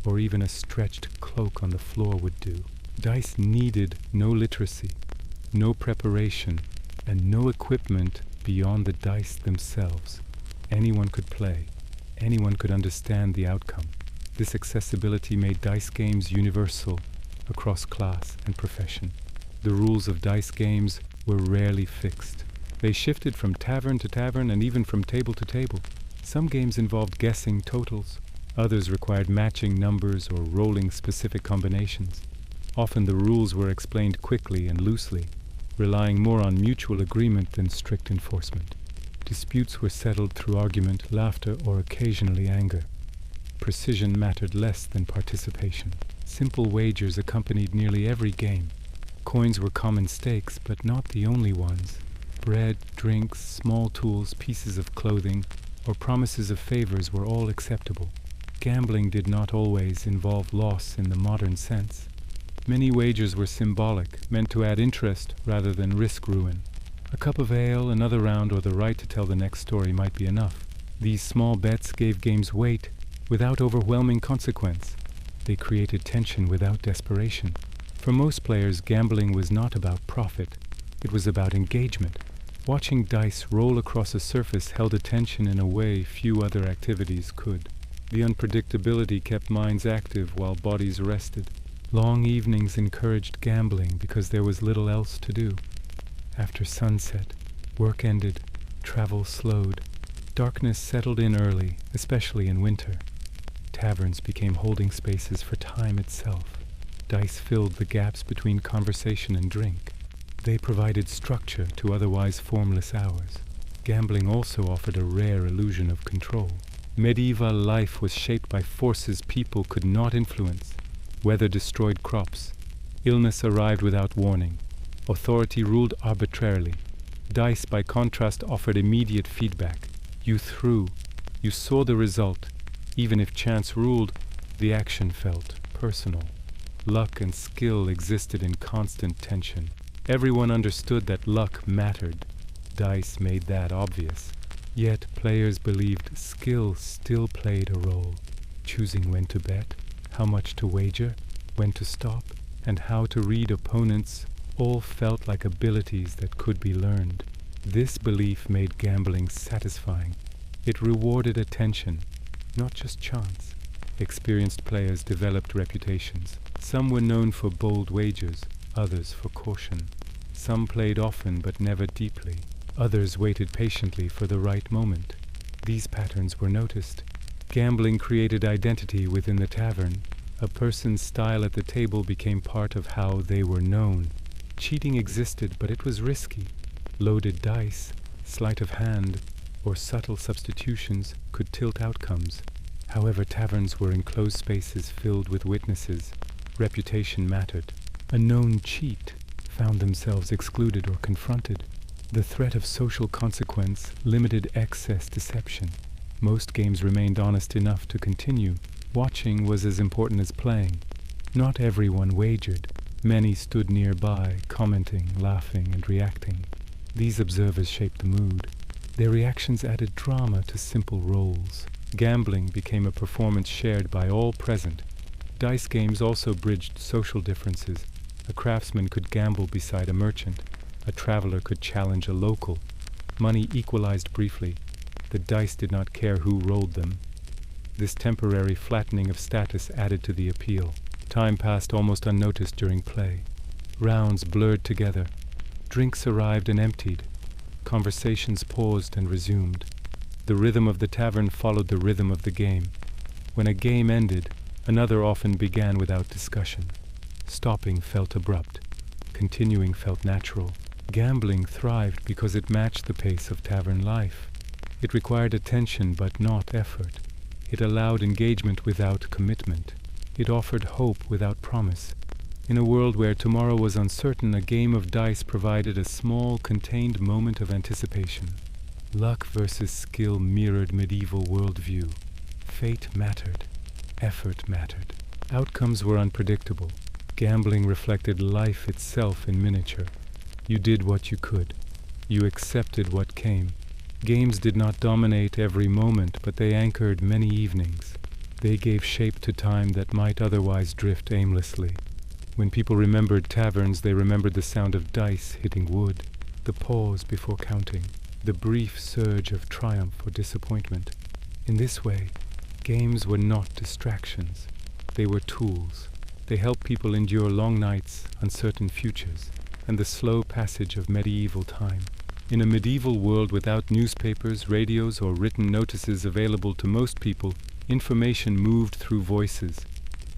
or even a stretched cloak on the floor would do. Dice needed no literacy, no preparation, and no equipment beyond the dice themselves. Anyone could play. Anyone could understand the outcome. This accessibility made dice games universal across class and profession. The rules of dice games were rarely fixed. They shifted from tavern to tavern and even from table to table. Some games involved guessing totals. Others required matching numbers or rolling specific combinations. Often the rules were explained quickly and loosely, relying more on mutual agreement than strict enforcement. Disputes were settled through argument, laughter, or occasionally anger. Precision mattered less than participation. Simple wagers accompanied nearly every game. Coins were common stakes, but not the only ones. Bread, drinks, small tools, pieces of clothing, or promises of favors were all acceptable. Gambling did not always involve loss in the modern sense. Many wagers were symbolic, meant to add interest rather than risk ruin. A cup of ale, another round, or the right to tell the next story might be enough. These small bets gave games weight without overwhelming consequence. They created tension without desperation. For most players, gambling was not about profit. It was about engagement. Watching dice roll across a surface held attention in a way few other activities could. The unpredictability kept minds active while bodies rested. Long evenings encouraged gambling because there was little else to do. After sunset, work ended, travel slowed. Darkness settled in early, especially in winter. Taverns became holding spaces for time itself. Dice filled the gaps between conversation and drink. They provided structure to otherwise formless hours. Gambling also offered a rare illusion of control. Medieval life was shaped by forces people could not influence. Weather destroyed crops. Illness arrived without warning. Authority ruled arbitrarily. Dice, by contrast, offered immediate feedback. You threw, you saw the result. Even if chance ruled, the action felt personal. Luck and skill existed in constant tension. Everyone understood that luck mattered. Dice made that obvious. Yet players believed skill still played a role. Choosing when to bet, how much to wager, when to stop, and how to read opponents all felt like abilities that could be learned. This belief made gambling satisfying. It rewarded attention, not just chance. Experienced players developed reputations. Some were known for bold wagers, others for caution. Some played often but never deeply. Others waited patiently for the right moment. These patterns were noticed. Gambling created identity within the tavern. A person's style at the table became part of how they were known. Cheating existed, but it was risky. Loaded dice, sleight of hand, or subtle substitutions could tilt outcomes. However, taverns were enclosed spaces filled with witnesses. Reputation mattered. A known cheat found themselves excluded or confronted. The threat of social consequence limited excess deception. Most games remained honest enough to continue. Watching was as important as playing. Not everyone wagered. Many stood nearby, commenting, laughing, and reacting. These observers shaped the mood. Their reactions added drama to simple roles. Gambling became a performance shared by all present. Dice games also bridged social differences. A craftsman could gamble beside a merchant. A traveler could challenge a local. Money equalized briefly. The dice did not care who rolled them. This temporary flattening of status added to the appeal. Time passed almost unnoticed during play. Rounds blurred together. Drinks arrived and emptied. Conversations paused and resumed. The rhythm of the tavern followed the rhythm of the game. When a game ended, another often began without discussion. Stopping felt abrupt. Continuing felt natural. Gambling thrived because it matched the pace of tavern life. It required attention but not effort. It allowed engagement without commitment. It offered hope without promise. In a world where tomorrow was uncertain, a game of dice provided a small, contained moment of anticipation. Luck versus skill mirrored medieval worldview. Fate mattered. Effort mattered. Outcomes were unpredictable. Gambling reflected life itself in miniature. You did what you could. You accepted what came. Games did not dominate every moment, but they anchored many evenings. They gave shape to time that might otherwise drift aimlessly. When people remembered taverns, they remembered the sound of dice hitting wood, the pause before counting, the brief surge of triumph or disappointment. In this way, games were not distractions. They were tools. They helped people endure long nights, uncertain futures, and the slow passage of medieval time. In a medieval world without newspapers, radios, or written notices available to most people, information moved through voices.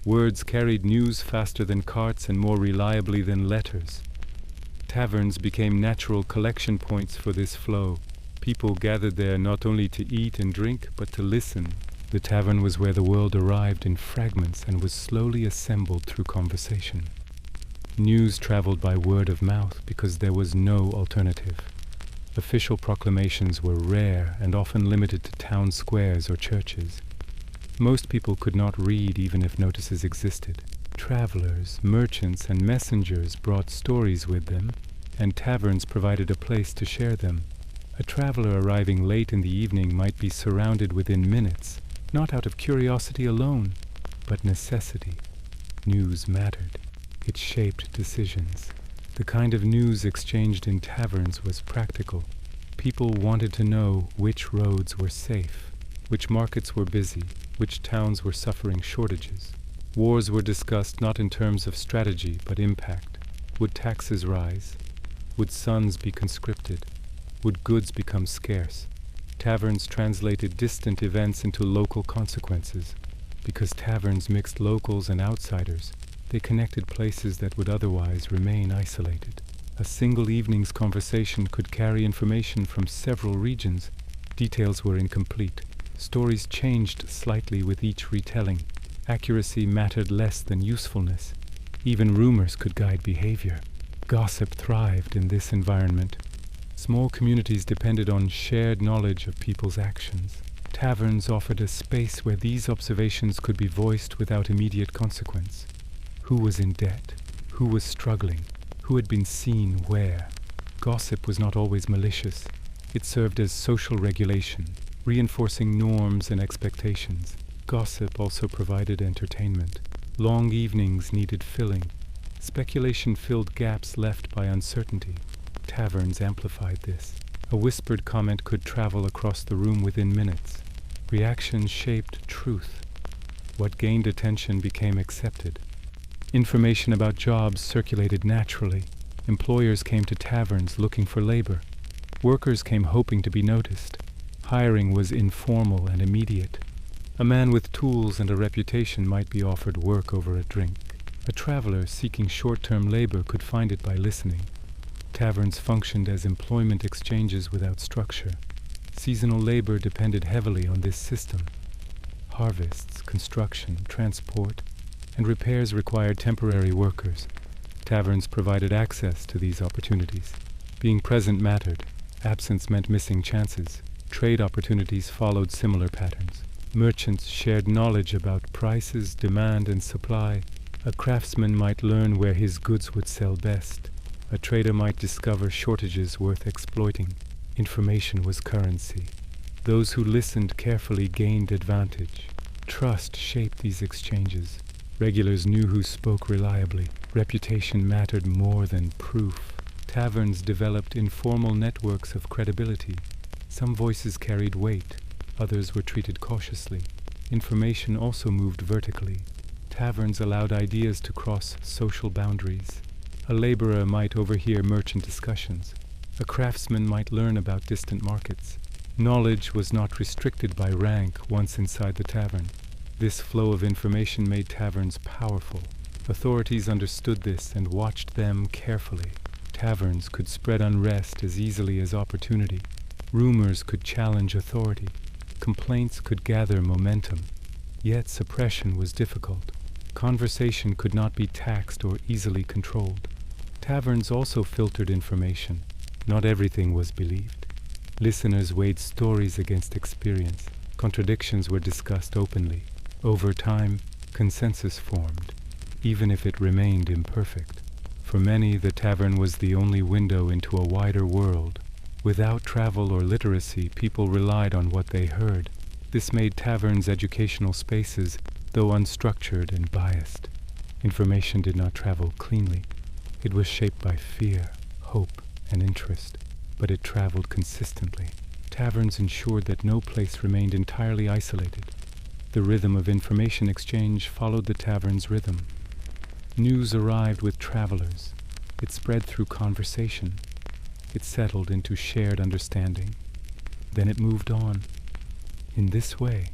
Words carried news faster than carts and more reliably than letters. Taverns became natural collection points for this flow. People gathered there not only to eat and drink, but to listen. The tavern was where the world arrived in fragments and was slowly assembled through conversation. News traveled by word of mouth because there was no alternative. Official proclamations were rare and often limited to town squares or churches. Most people could not read even if notices existed. Travelers, merchants, and messengers brought stories with them, and taverns provided a place to share them. A traveler arriving late in the evening might be surrounded within minutes, not out of curiosity alone, but necessity. News mattered. It shaped decisions. The kind of news exchanged in taverns was practical. People wanted to know which roads were safe, which markets were busy, which towns were suffering shortages. Wars were discussed not in terms of strategy, but impact. Would taxes rise? Would sons be conscripted? Would goods become scarce? Taverns translated distant events into local consequences. Because taverns mixed locals and outsiders, they connected places that would otherwise remain isolated. A single evening's conversation could carry information from several regions. Details were incomplete. Stories changed slightly with each retelling. Accuracy mattered less than usefulness. Even rumors could guide behavior. Gossip thrived in this environment. Small communities depended on shared knowledge of people's actions. Taverns offered a space where these observations could be voiced without immediate consequence. Who was in debt? Who was struggling? Who had been seen where? Gossip was not always malicious. It served as social regulation, reinforcing norms and expectations. Gossip also provided entertainment. Long evenings needed filling. Speculation filled gaps left by uncertainty. Taverns amplified this. A whispered comment could travel across the room within minutes. Reaction shaped truth. What gained attention became accepted. Information about jobs circulated naturally. Employers came to taverns looking for labor. Workers came hoping to be noticed. Hiring was informal and immediate. A man with tools and a reputation might be offered work over a drink. A traveler seeking short-term labor could find it by listening. Taverns functioned as employment exchanges without structure. Seasonal labor depended heavily on this system. Harvests, construction, transport, and repairs required temporary workers. Taverns provided access to these opportunities. Being present mattered. Absence meant missing chances. Trade opportunities followed similar patterns. Merchants shared knowledge about prices, demand, and supply. A craftsman might learn where his goods would sell best. A trader might discover shortages worth exploiting. Information was currency. Those who listened carefully gained advantage. Trust shaped these exchanges. Regulars knew who spoke reliably. Reputation mattered more than proof. Taverns developed informal networks of credibility. Some voices carried weight. Others were treated cautiously. Information also moved vertically. Taverns allowed ideas to cross social boundaries. A laborer might overhear merchant discussions. A craftsman might learn about distant markets. Knowledge was not restricted by rank once inside the tavern. This flow of information made taverns powerful. Authorities understood this and watched them carefully. Taverns could spread unrest as easily as opportunity. Rumors could challenge authority. Complaints could gather momentum. Yet suppression was difficult. Conversation could not be taxed or easily controlled. Taverns also filtered information. Not everything was believed. Listeners weighed stories against experience. Contradictions were discussed openly. Over time, consensus formed, even if it remained imperfect. For many, the tavern was the only window into a wider world. Without travel or literacy, people relied on what they heard. This made taverns educational spaces, though unstructured and biased. Information did not travel cleanly. It was shaped by fear, hope, and interest, but it traveled consistently. Taverns ensured that no place remained entirely isolated. The rhythm of information exchange followed the tavern's rhythm. News arrived with travelers. It spread through conversation. It settled into shared understanding. Then it moved on. In this way,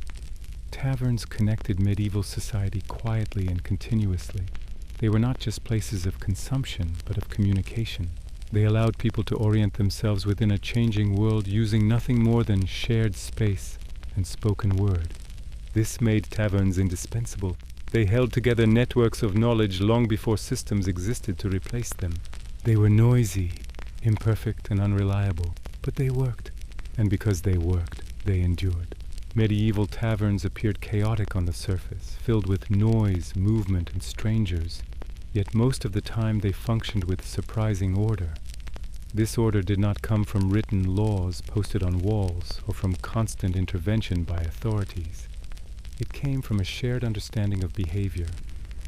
taverns connected medieval society quietly and continuously. They were not just places of consumption, but of communication. They allowed people to orient themselves within a changing world using nothing more than shared space and spoken word. This made taverns indispensable. They held together networks of knowledge long before systems existed to replace them. They were noisy, imperfect, and unreliable, but they worked. And because they worked, they endured. Medieval taverns appeared chaotic on the surface, filled with noise, movement, and strangers. Yet most of the time they functioned with surprising order. This order did not come from written laws posted on walls or from constant intervention by authorities. It came from a shared understanding of behavior,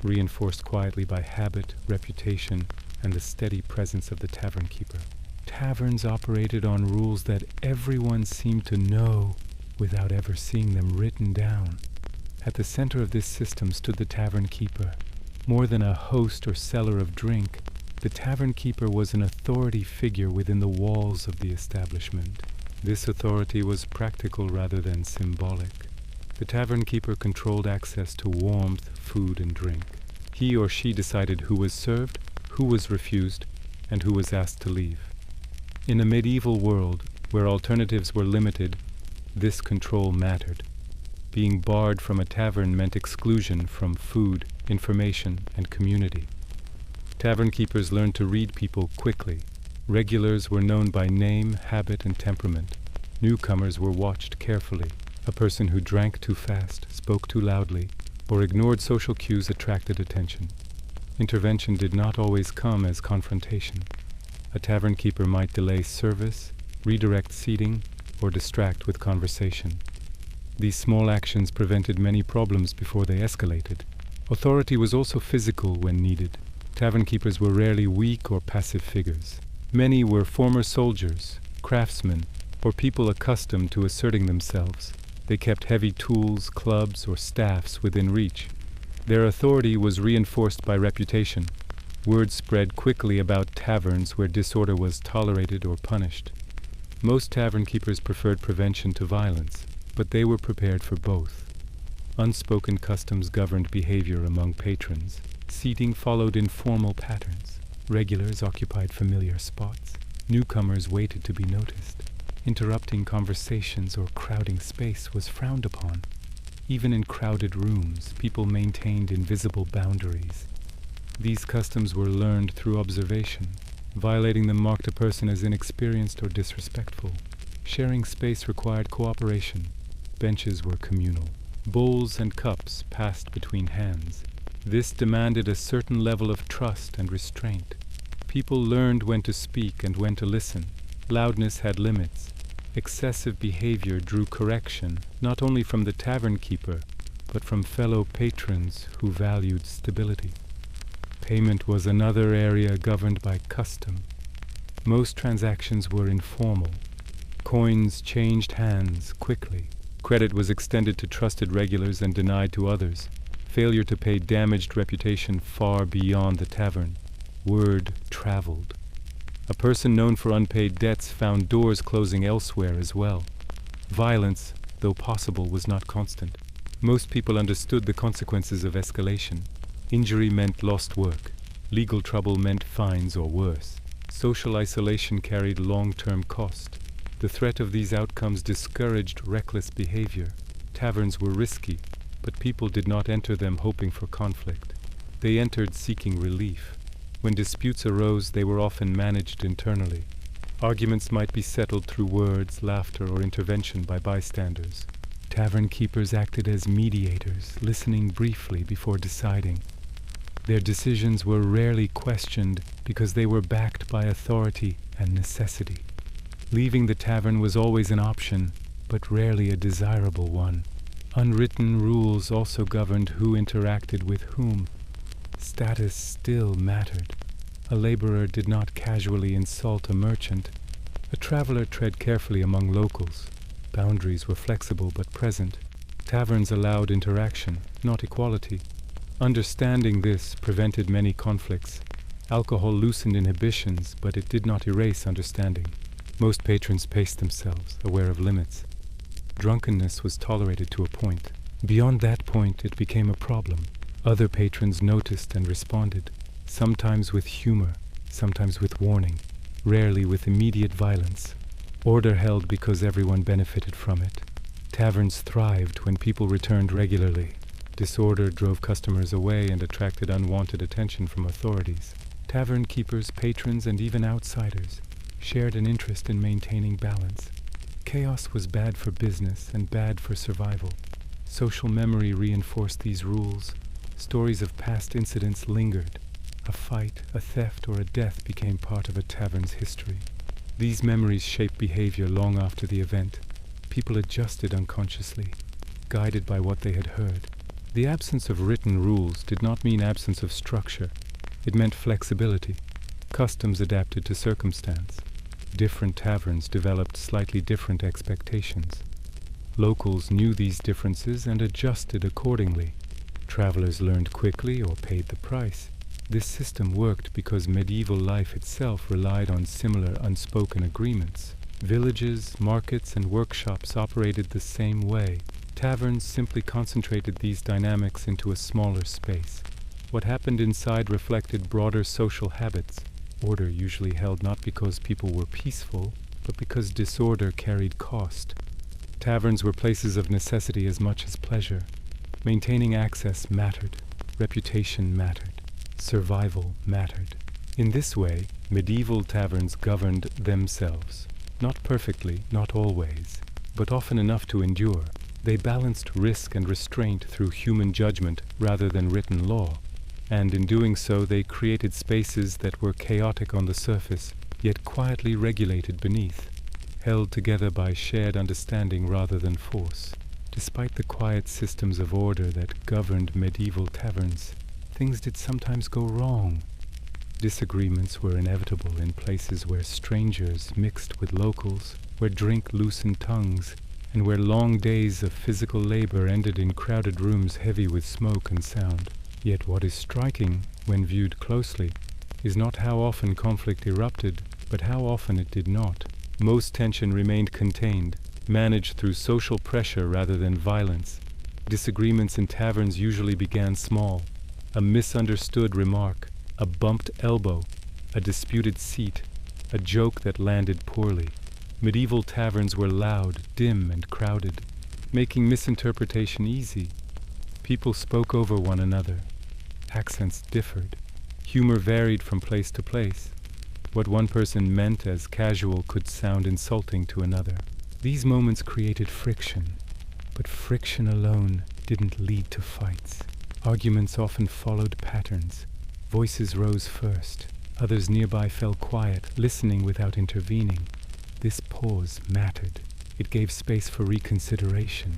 reinforced quietly by habit, reputation, and the steady presence of the tavern keeper. Taverns operated on rules that everyone seemed to know without ever seeing them written down. At the center of this system stood the tavern keeper. More than a host or seller of drink, the tavern keeper was an authority figure within the walls of the establishment. This authority was practical rather than symbolic. The tavern keeper controlled access to warmth, food, and drink. He or she decided who was served, who was refused, and who was asked to leave. In a medieval world, where alternatives were limited, this control mattered. Being barred from a tavern meant exclusion from food, information, and community. Tavern keepers learned to read people quickly. Regulars were known by name, habit, and temperament. Newcomers were watched carefully. A person who drank too fast, spoke too loudly, or ignored social cues attracted attention. Intervention did not always come as confrontation. A tavern keeper might delay service, redirect seating, or distract with conversation. These small actions prevented many problems before they escalated. Authority was also physical when needed. Tavern keepers were rarely weak or passive figures. Many were former soldiers, craftsmen, or people accustomed to asserting themselves. They kept heavy tools, clubs, or staffs within reach. Their authority was reinforced by reputation. Word spread quickly about taverns where disorder was tolerated or punished. Most tavern keepers preferred prevention to violence, but they were prepared for both. Unspoken customs governed behavior among patrons. Seating followed informal patterns. Regulars occupied familiar spots. Newcomers waited to be noticed. Interrupting conversations or crowding space was frowned upon. Even in crowded rooms, people maintained invisible boundaries. These customs were learned through observation. Violating them marked a person as inexperienced or disrespectful. Sharing space required cooperation. Benches were communal. Bowls and cups passed between hands. This demanded a certain level of trust and restraint. People learned when to speak and when to listen. Loudness had limits. Excessive behavior drew correction, not only from the tavern keeper, but from fellow patrons who valued stability. Payment was another area governed by custom. Most transactions were informal. Coins changed hands quickly. Credit was extended to trusted regulars and denied to others. Failure to pay damaged reputation far beyond the tavern. Word traveled. A person known for unpaid debts found doors closing elsewhere as well. Violence, though possible, was not constant. Most people understood the consequences of escalation. Injury meant lost work. Legal trouble meant fines or worse. Social isolation carried long-term cost. The threat of these outcomes discouraged reckless behavior. Taverns were risky, but people did not enter them hoping for conflict. They entered seeking relief. When disputes arose, they were often managed internally. Arguments might be settled through words, laughter, or intervention by bystanders. Tavern keepers acted as mediators, listening briefly before deciding. Their decisions were rarely questioned because they were backed by authority and necessity. Leaving the tavern was always an option, but rarely a desirable one. Unwritten rules also governed who interacted with whom. Status still mattered. A laborer did not casually insult a merchant. A traveler tread carefully among locals. Boundaries were flexible but present. Taverns allowed interaction, not equality. Understanding this prevented many conflicts. Alcohol loosened inhibitions, but it did not erase understanding. Most patrons paced themselves, aware of limits. Drunkenness was tolerated to a point. Beyond that point, it became a problem. Other patrons noticed and responded, sometimes with humor, sometimes with warning, rarely with immediate violence. Order held because everyone benefited from it. Taverns thrived when people returned regularly. Disorder drove customers away and attracted unwanted attention from authorities. Tavern keepers, patrons, and even outsiders shared an interest in maintaining balance. Chaos was bad for business and bad for survival. Social memory reinforced these rules. Stories of past incidents lingered. A fight, a theft, or a death became part of a tavern's history. These memories shaped behavior long after the event. People adjusted unconsciously, guided by what they had heard. The absence of written rules did not mean absence of structure. It meant flexibility. Customs adapted to circumstance. Different taverns developed slightly different expectations. Locals knew these differences and adjusted accordingly. Travelers learned quickly or paid the price. This system worked because medieval life itself relied on similar unspoken agreements. Villages, markets, and workshops operated the same way. Taverns simply concentrated these dynamics into a smaller space. What happened inside reflected broader social habits. Order usually held not because people were peaceful, but because disorder carried cost. Taverns were places of necessity as much as pleasure. Maintaining access mattered. Reputation mattered. Survival mattered. In this way, Medieval taverns governed themselves. Not perfectly, not always, but often enough to endure. They balanced risk and restraint through human judgment rather than written law, and in doing so they created spaces that were chaotic on the surface, yet quietly regulated beneath, held together by shared understanding rather than force. Despite the quiet systems of order that governed medieval taverns, things did sometimes go wrong. Disagreements were inevitable in places where strangers mixed with locals, where drink loosened tongues, and where long days of physical labor ended in crowded rooms heavy with smoke and sound. Yet what is striking, when viewed closely, is not how often conflict erupted, but how often it did not. Most tension remained contained, managed through social pressure rather than violence. Disagreements in taverns usually began small. A misunderstood remark, a bumped elbow, a disputed seat, a joke that landed poorly. Medieval taverns were loud, dim, and crowded, making misinterpretation easy. People spoke over one another. Accents differed. Humor varied from place to place. What one person meant as casual could sound insulting to another. These moments created friction, but friction alone didn't lead to fights. Arguments often followed patterns. Voices rose first. Others nearby fell quiet, listening without intervening. This pause mattered. It gave space for reconsideration.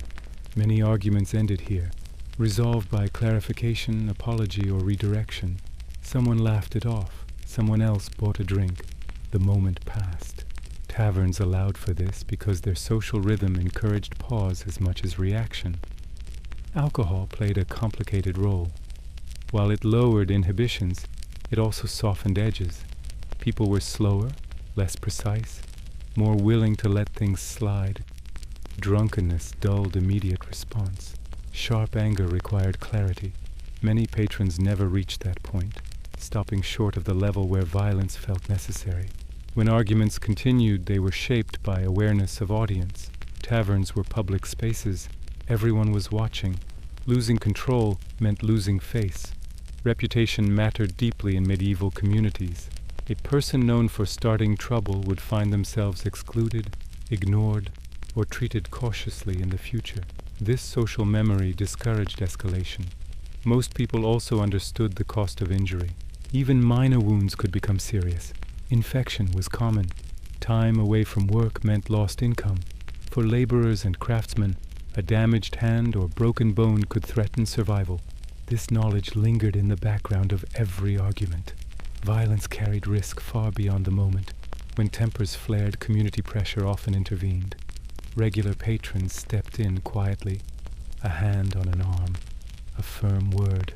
Many arguments ended here, resolved by clarification, apology, or redirection. Someone laughed it off. Someone else bought a drink. The moment passed. Taverns allowed for this because their social rhythm encouraged pause as much as reaction. Alcohol played a complicated role. While it lowered inhibitions, it also softened edges. People were slower, less precise, more willing to let things slide. Drunkenness dulled immediate response. Sharp anger required clarity. Many patrons never reached that point, stopping short of the level where violence felt necessary. When arguments continued, they were shaped by awareness of audience. Taverns were public spaces. Everyone was watching. Losing control meant losing face. Reputation mattered deeply in medieval communities. A person known for starting trouble would find themselves excluded, ignored, or treated cautiously in the future. This social memory discouraged escalation. Most people also understood the cost of injury. Even minor wounds could become serious. Infection was common. Time away from work meant lost income. For laborers and craftsmen, a damaged hand or broken bone could threaten survival. This knowledge lingered in the background of every argument. Violence carried risk far beyond the moment. When tempers flared, community pressure often intervened. Regular patrons stepped in quietly, a hand on an arm, a firm word,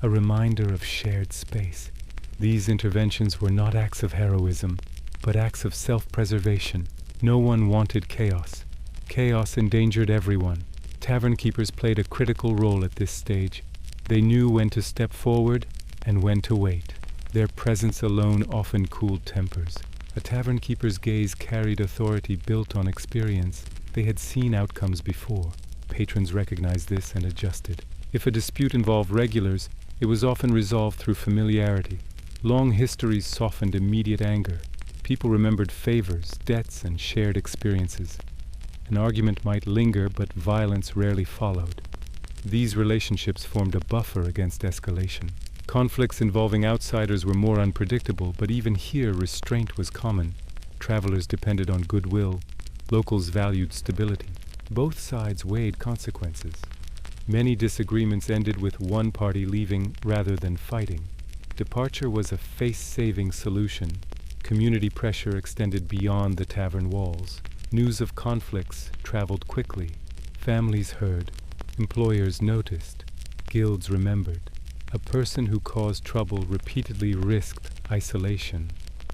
a reminder of shared space. These interventions were not acts of heroism, but acts of self-preservation. No one wanted chaos. Chaos endangered everyone. Tavern keepers played a critical role at this stage. They knew when to step forward and when to wait. Their presence alone often cooled tempers. A tavern keeper's gaze carried authority built on experience. They had seen outcomes before. Patrons recognized this and adjusted. If a dispute involved regulars, it was often resolved through familiarity. Long histories softened immediate anger. People remembered favors, debts, and shared experiences. An argument might linger, but violence rarely followed. These relationships formed a buffer against escalation. Conflicts involving outsiders were more unpredictable, but even here restraint was common. Travelers depended on goodwill. Locals valued stability. Both sides weighed consequences. Many disagreements ended with one party leaving rather than fighting. Departure was a face-saving solution. Community pressure extended beyond the tavern walls. News of conflicts traveled quickly. Families heard. Employers noticed. Guilds remembered. A person who caused trouble repeatedly risked isolation.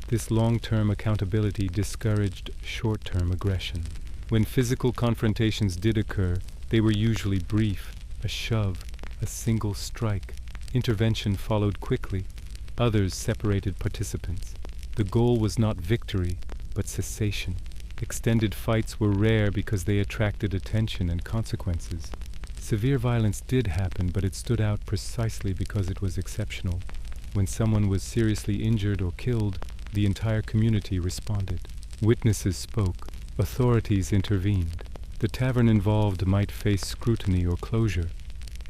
This long-term accountability discouraged short-term aggression. When physical confrontations did occur, they were usually brief, a shove, a single strike. Intervention followed quickly. Others separated participants. The goal was not victory, but cessation. Extended fights were rare because they attracted attention and consequences. Severe violence did happen, but it stood out precisely because it was exceptional. When someone was seriously injured or killed, the entire community responded. Witnesses spoke, authorities intervened. The tavern involved might face scrutiny or closure.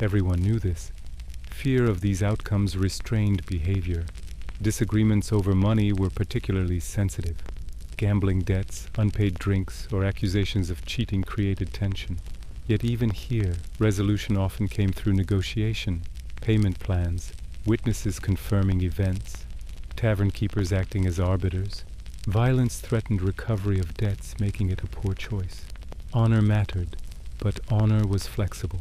Everyone knew this. Fear of these outcomes restrained behavior. Disagreements over money were particularly sensitive. Gambling debts, unpaid drinks, or accusations of cheating created tension. Yet even here, resolution often came through negotiation, payment plans, witnesses confirming events, tavern keepers acting as arbiters. Violence threatened recovery of debts, making it a poor choice. Honor mattered, but honor was flexible.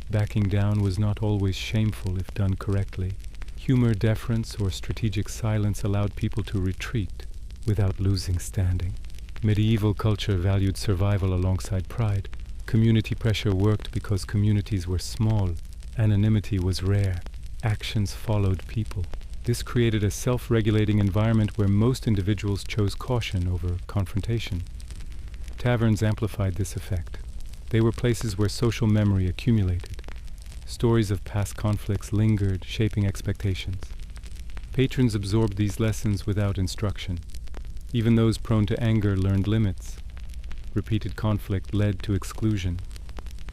Backing down was not always shameful if done correctly. Humor, deference, or strategic silence allowed people to retreat without losing standing. Medieval culture valued survival alongside pride. Community pressure worked because communities were small. Anonymity was rare. Actions followed people. This created a self-regulating environment where most individuals chose caution over confrontation. Taverns amplified this effect. They were places where social memory accumulated. Stories of past conflicts lingered, shaping expectations. Patrons absorbed these lessons without instruction. Even those prone to anger learned limits. Repeated conflict led to exclusion.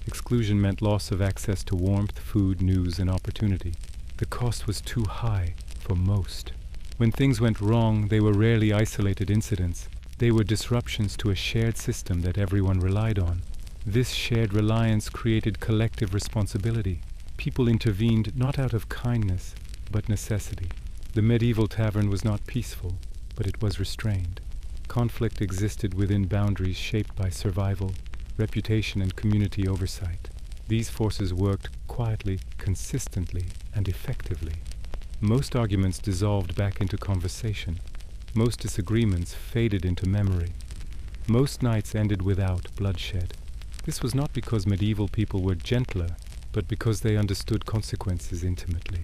Exclusion meant loss of access to warmth, food, news, and opportunity. The cost was too high for most. When things went wrong, they were rarely isolated incidents. They were disruptions to a shared system that everyone relied on. This shared reliance created collective responsibility. People intervened not out of kindness, but necessity. The medieval tavern was not peaceful, but it was restrained. Conflict existed within boundaries shaped by survival, reputation, and community oversight. These forces worked quietly, consistently, and effectively. Most arguments dissolved back into conversation. Most disagreements faded into memory. Most nights ended without bloodshed. This was not because medieval people were gentler, but because they understood consequences intimately.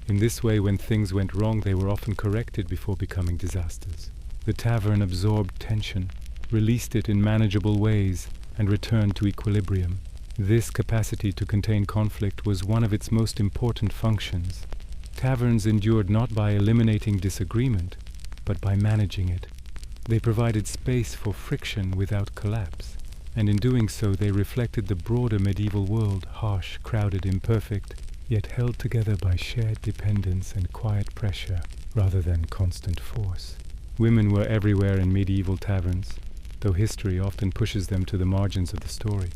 In this way, when things went wrong, they were often corrected before becoming disasters. The tavern absorbed tension, released it in manageable ways, and returned to equilibrium. This capacity to contain conflict was one of its most important functions. Taverns endured not by eliminating disagreement, but by managing it. They provided space for friction without collapse, and in doing so they reflected the broader medieval world, harsh, crowded, imperfect, yet held together by shared dependence and quiet pressure rather than constant force. Women were everywhere in medieval taverns, though history often pushes them to the margins of the story.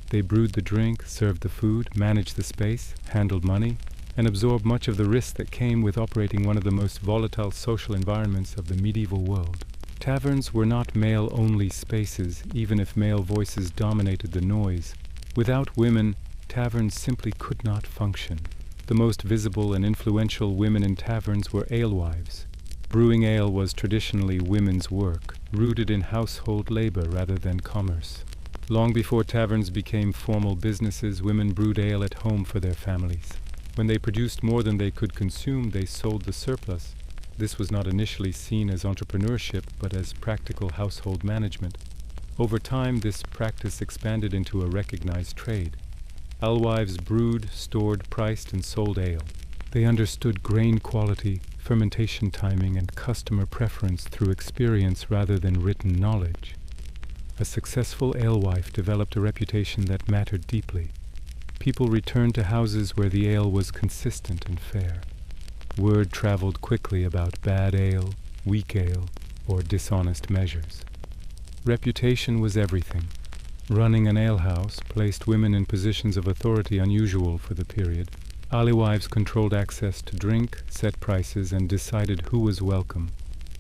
They brewed the drink, served the food, managed the space, handled money, and absorbed much of the risk that came with operating one of the most volatile social environments of the medieval world. Taverns were not male-only spaces, even if male voices dominated the noise. Without women, taverns simply could not function. The most visible and influential women in taverns were alewives. Brewing ale was traditionally women's work, rooted in household labor rather than commerce. Long before taverns became formal businesses, women brewed ale at home for their families. When they produced more than they could consume, they sold the surplus. This was not initially seen as entrepreneurship, but as practical household management. Over time, this practice expanded into a recognized trade. Alewives brewed, stored, priced, and sold ale. They understood grain quality, fermentation timing, and customer preference through experience rather than written knowledge. A successful alewife developed a reputation that mattered deeply. People returned to houses where the ale was consistent and fair. Word traveled quickly about bad ale, weak ale, or dishonest measures. Reputation was everything. Running an alehouse placed women in positions of authority unusual for the period. Alewives controlled access to drink, set prices, and decided who was welcome.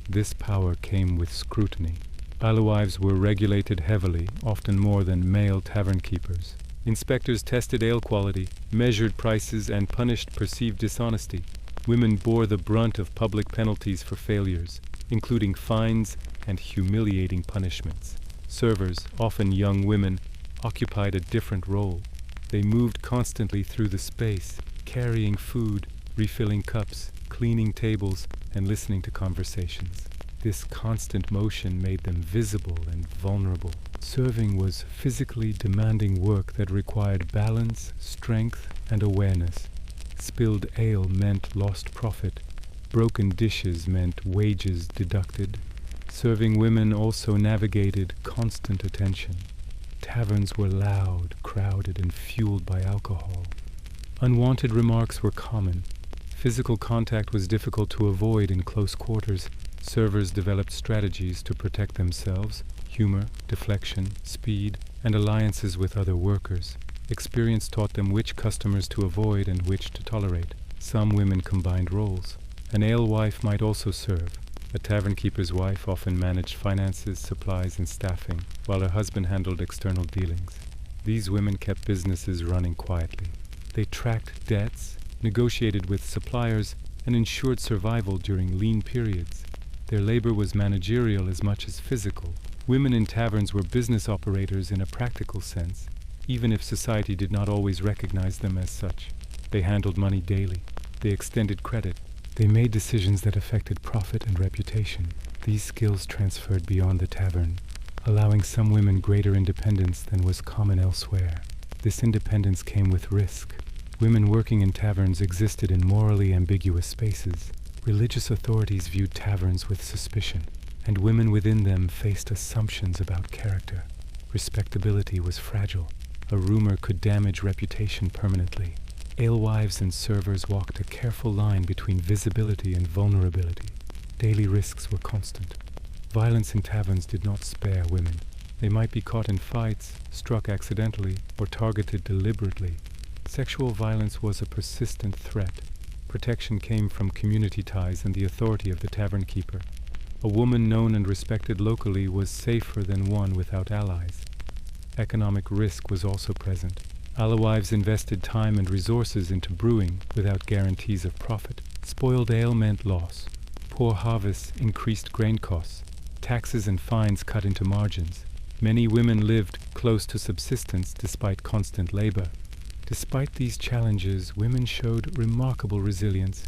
This power came with scrutiny. Alewives were regulated heavily, often more than male tavern keepers. Inspectors tested ale quality, measured prices, and punished perceived dishonesty. Women bore the brunt of public penalties for failures, including fines and humiliating punishments. Servers, often young women, occupied a different role. They moved constantly through the space, carrying food, refilling cups, cleaning tables, and listening to conversations. This constant motion made them visible and vulnerable. Serving was physically demanding work that required balance, strength, and awareness. Spilled ale meant lost profit. Broken dishes meant wages deducted. Serving women also navigated constant attention. Taverns were loud, crowded, and fueled by alcohol. Unwanted remarks were common. Physical contact was difficult to avoid in close quarters. Servers developed strategies to protect themselves: humor, deflection, speed, and alliances with other workers. Experience taught them which customers to avoid and which to tolerate. Some women combined roles. An alewife might also serve. A tavern keeper's wife often managed finances, supplies, and staffing, while her husband handled external dealings. These women kept businesses running quietly. They tracked debts, negotiated with suppliers, and ensured survival during lean periods. Their labor was managerial as much as physical. Women in taverns were business operators in a practical sense, even if society did not always recognize them as such. They handled money daily. They extended credit. They made decisions that affected profit and reputation. These skills transferred beyond the tavern, allowing some women greater independence than was common elsewhere. This independence came with risk. Women working in taverns existed in morally ambiguous spaces. Religious authorities viewed taverns with suspicion, and women within them faced assumptions about character. Respectability was fragile. A rumor could damage reputation permanently. Alewives and servers walked a careful line between visibility and vulnerability. Daily risks were constant. Violence in taverns did not spare women. They might be caught in fights, struck accidentally, or targeted deliberately. Sexual violence was a persistent threat. Protection came from community ties and the authority of the tavern keeper. A woman known and respected locally was safer than one without allies. Economic risk was also present. Alewives invested time and resources into brewing without guarantees of profit. Spoiled ale meant loss. Poor harvests increased grain costs. Taxes and fines cut into margins. Many women lived close to subsistence despite constant labor. Despite these challenges, women showed remarkable resilience.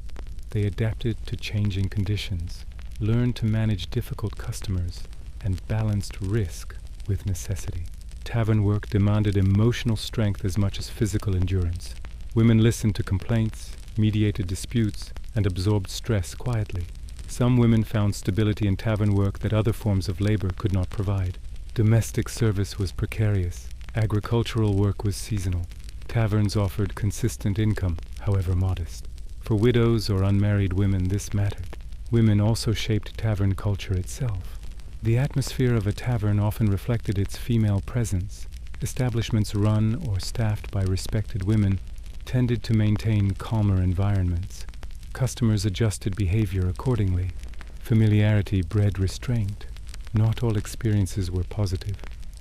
They adapted to changing conditions, learned to manage difficult customers, and balanced risk with necessity. Tavern work demanded emotional strength as much as physical endurance. Women listened to complaints, mediated disputes, and absorbed stress quietly. Some women found stability in tavern work that other forms of labor could not provide. Domestic service was precarious. Agricultural work was seasonal. Taverns offered consistent income, however modest. For widows or unmarried women, this mattered. Women also shaped tavern culture itself. The atmosphere of a tavern often reflected its female presence. Establishments run or staffed by respected women tended to maintain calmer environments. Customers adjusted behavior accordingly. Familiarity bred restraint. Not all experiences were positive.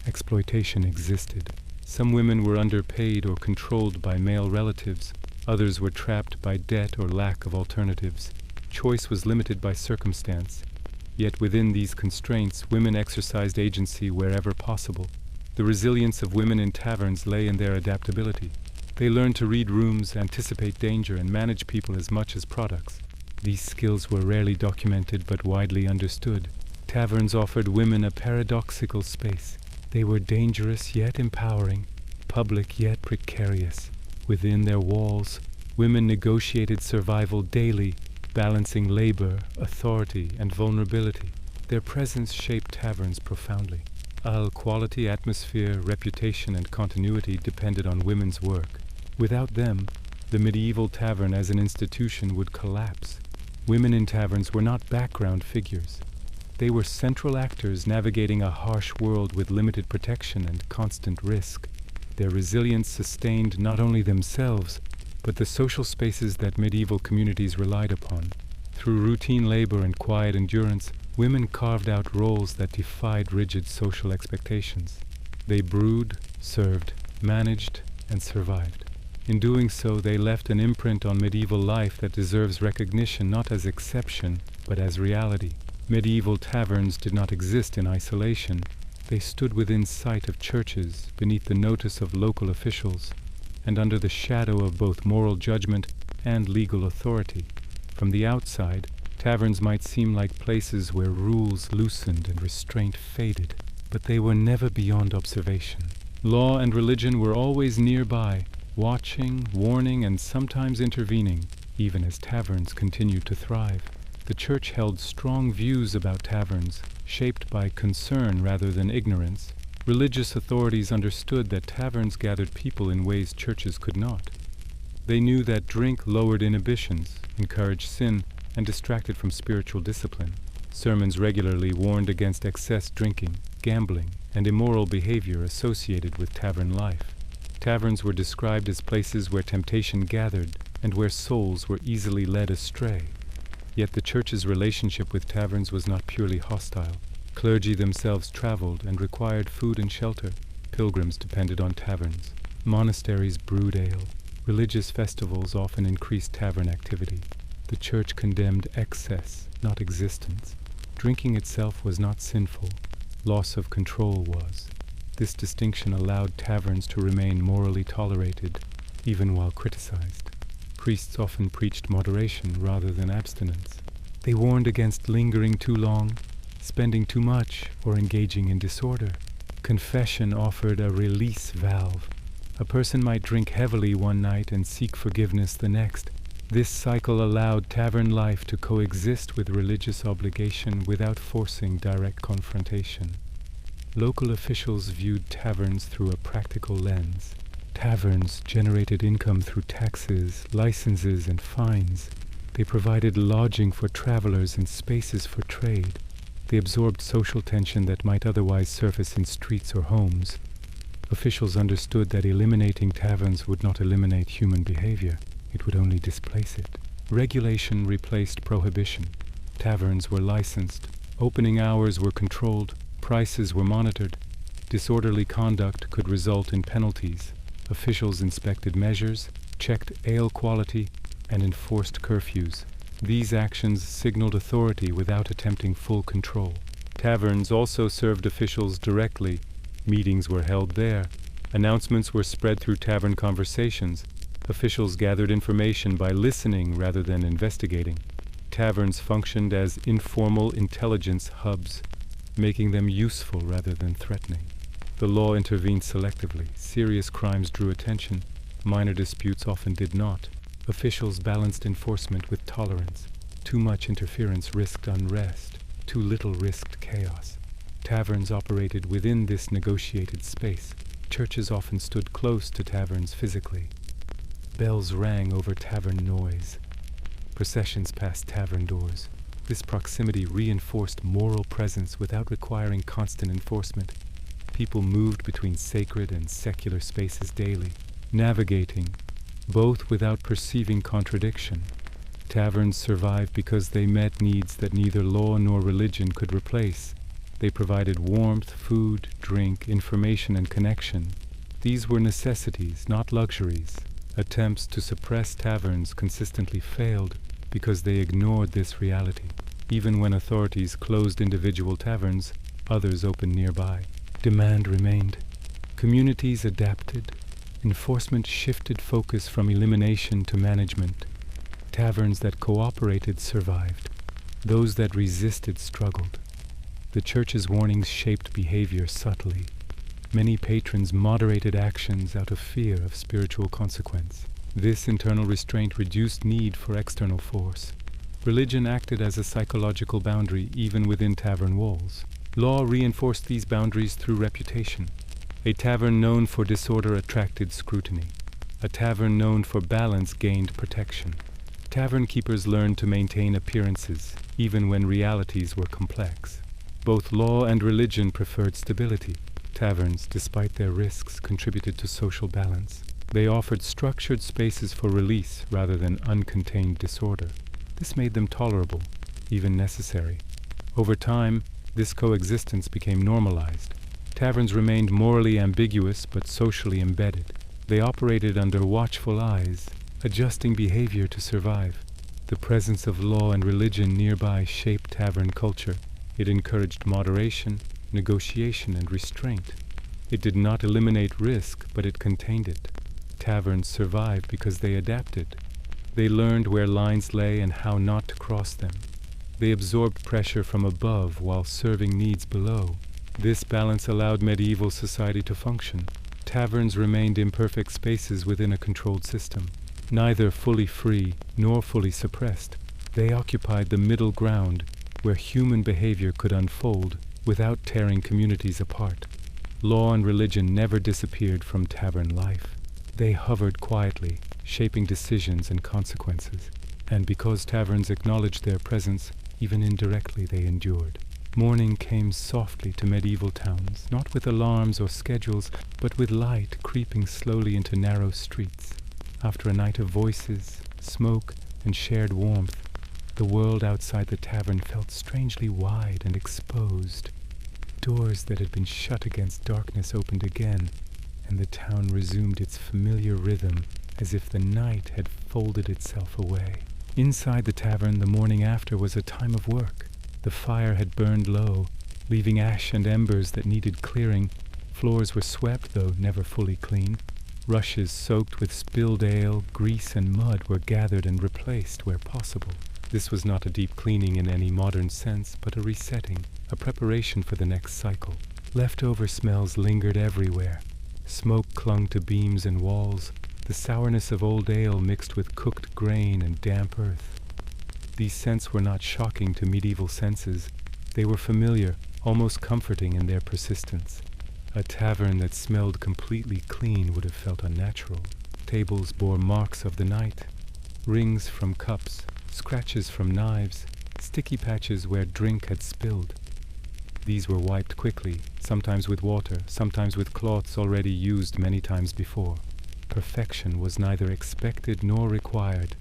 Exploitation existed. Some women were underpaid or controlled by male relatives. Others were trapped by debt or lack of alternatives. Choice was limited by circumstance. Yet within these constraints, women exercised agency wherever possible. The resilience of women in taverns lay in their adaptability. They learned to read rooms, anticipate danger, and manage people as much as products. These skills were rarely documented but widely understood. Taverns offered women a paradoxical space. They were dangerous yet empowering, public yet precarious. Within their walls, women negotiated survival daily, balancing labor, authority, and vulnerability. Their presence shaped taverns profoundly. Quality, atmosphere, reputation, and continuity depended on women's work. Without them, the medieval tavern as an institution would collapse. Women in taverns were not background figures. They were central actors navigating a harsh world with limited protection and constant risk. Their resilience sustained not only themselves, but the social spaces that medieval communities relied upon. Through routine labor and quiet endurance, women carved out roles that defied rigid social expectations. They brewed, served, managed, and survived. In doing so, they left an imprint on medieval life that deserves recognition not as exception, but as reality. Medieval taverns did not exist in isolation. They stood within sight of churches, beneath the notice of local officials, and under the shadow of both moral judgment and legal authority. From the outside, taverns might seem like places where rules loosened and restraint faded, but they were never beyond observation. Law and religion were always nearby, watching, warning, and sometimes intervening. even as taverns continued to thrive. The church held strong views about taverns, shaped by concern rather than ignorance. Religious authorities understood that taverns gathered people in ways churches could not. They knew that drink lowered inhibitions, encouraged sin, and distracted from spiritual discipline. Sermons regularly warned against excess drinking, gambling, and immoral behavior associated with tavern life. Taverns were described as places where temptation gathered and where souls were easily led astray. Yet the church's relationship with taverns was not purely hostile. Clergy themselves traveled and required food and shelter. Pilgrims depended on taverns. Monasteries brewed ale. Religious festivals often increased tavern activity. The church condemned excess, not existence. Drinking itself was not sinful. Loss of control was. This distinction allowed taverns to remain morally tolerated, even while criticized. Priests often preached moderation rather than abstinence. They warned against lingering too long, spending too much, or engaging in disorder. Confession offered a release valve. A person might drink heavily one night and seek forgiveness the next. This cycle allowed tavern life to coexist with religious obligation without forcing direct confrontation. Local officials viewed taverns through a practical lens. Taverns generated income through taxes, licenses, and fines. They provided lodging for travelers and spaces for trade. They absorbed social tension that might otherwise surface in streets or homes. Officials understood that eliminating taverns would not eliminate human behavior. It would only displace it. Regulation replaced prohibition. Taverns were licensed. Opening hours were controlled. Prices were monitored. Disorderly conduct could result in penalties. Officials inspected measures, checked ale quality, and enforced curfews. These actions signaled authority without attempting full control. Taverns also served officials directly. Meetings were held there. Announcements were spread through tavern conversations. Officials gathered information by listening rather than investigating. Taverns functioned as informal intelligence hubs, making them useful rather than threatening. The law intervened selectively. Serious crimes drew attention. Minor disputes often did not. Officials balanced enforcement with tolerance. Too much interference risked unrest. Too little risked chaos. Taverns operated within this negotiated space. Churches often stood close to taverns physically. Bells rang over tavern noise. Processions passed tavern doors. This proximity reinforced moral presence without requiring constant enforcement. People moved between sacred and secular spaces daily, navigating both without perceiving contradiction. Taverns survived because they met needs that neither law nor religion could replace. They provided warmth, food, drink, information, and connection. These were necessities, not luxuries. Attempts to suppress taverns consistently failed because they ignored this reality. Even when authorities closed individual taverns, others opened nearby. Demand remained. Communities adapted. Enforcement shifted focus from elimination to management. Taverns that cooperated survived. Those that resisted struggled. The church's warnings shaped behavior subtly. Many patrons moderated actions out of fear of spiritual consequence. This internal restraint reduced need for external force. Religion acted as a psychological boundary even within tavern walls. Law reinforced these boundaries through reputation. A tavern known for disorder attracted scrutiny. A tavern known for balance gained protection. Tavern keepers learned to maintain appearances, even when realities were complex. Both law and religion preferred stability. Taverns, despite their risks, contributed to social balance. They offered structured spaces for release rather than uncontained disorder. This made them tolerable, even necessary. Over time, this coexistence became normalized. Taverns remained morally ambiguous but socially embedded. They operated under watchful eyes, adjusting behavior to survive. The presence of law and religion nearby shaped tavern culture. It encouraged moderation, negotiation, and restraint. It did not eliminate risk, but it contained it. Taverns survived because they adapted. They learned where lines lay and how not to cross them. They absorbed pressure from above while serving needs below. This balance allowed medieval society to function. Taverns remained imperfect spaces within a controlled system. Neither fully free nor fully suppressed, they occupied the middle ground where human behavior could unfold without tearing communities apart. Law and religion never disappeared from tavern life. They hovered quietly, shaping decisions and consequences. And because taverns acknowledged their presence, even indirectly they endured. Morning came softly to medieval towns, not with alarms or schedules, but with light creeping slowly into narrow streets. After a night of voices, smoke, and shared warmth, the world outside the tavern felt strangely wide and exposed. Doors that had been shut against darkness opened again, and the town resumed its familiar rhythm as if the night had folded itself away. Inside the tavern, the morning after was a time of work. The fire had burned low, leaving ash and embers that needed clearing. Floors were swept, though never fully clean. Rushes soaked with spilled ale, grease, and mud were gathered and replaced where possible. This was not a deep cleaning in any modern sense, but a resetting, a preparation for the next cycle. Leftover smells lingered everywhere. Smoke clung to beams and walls, the sourness of old ale mixed with cooked grain and damp earth. These scents were not shocking to medieval senses. They were familiar, almost comforting in their persistence. A tavern that smelled completely clean would have felt unnatural. Tables bore marks of the night, rings from cups, scratches from knives, sticky patches where drink had spilled. These were wiped quickly, sometimes with water, sometimes with cloths already used many times before. Perfection was neither expected nor required.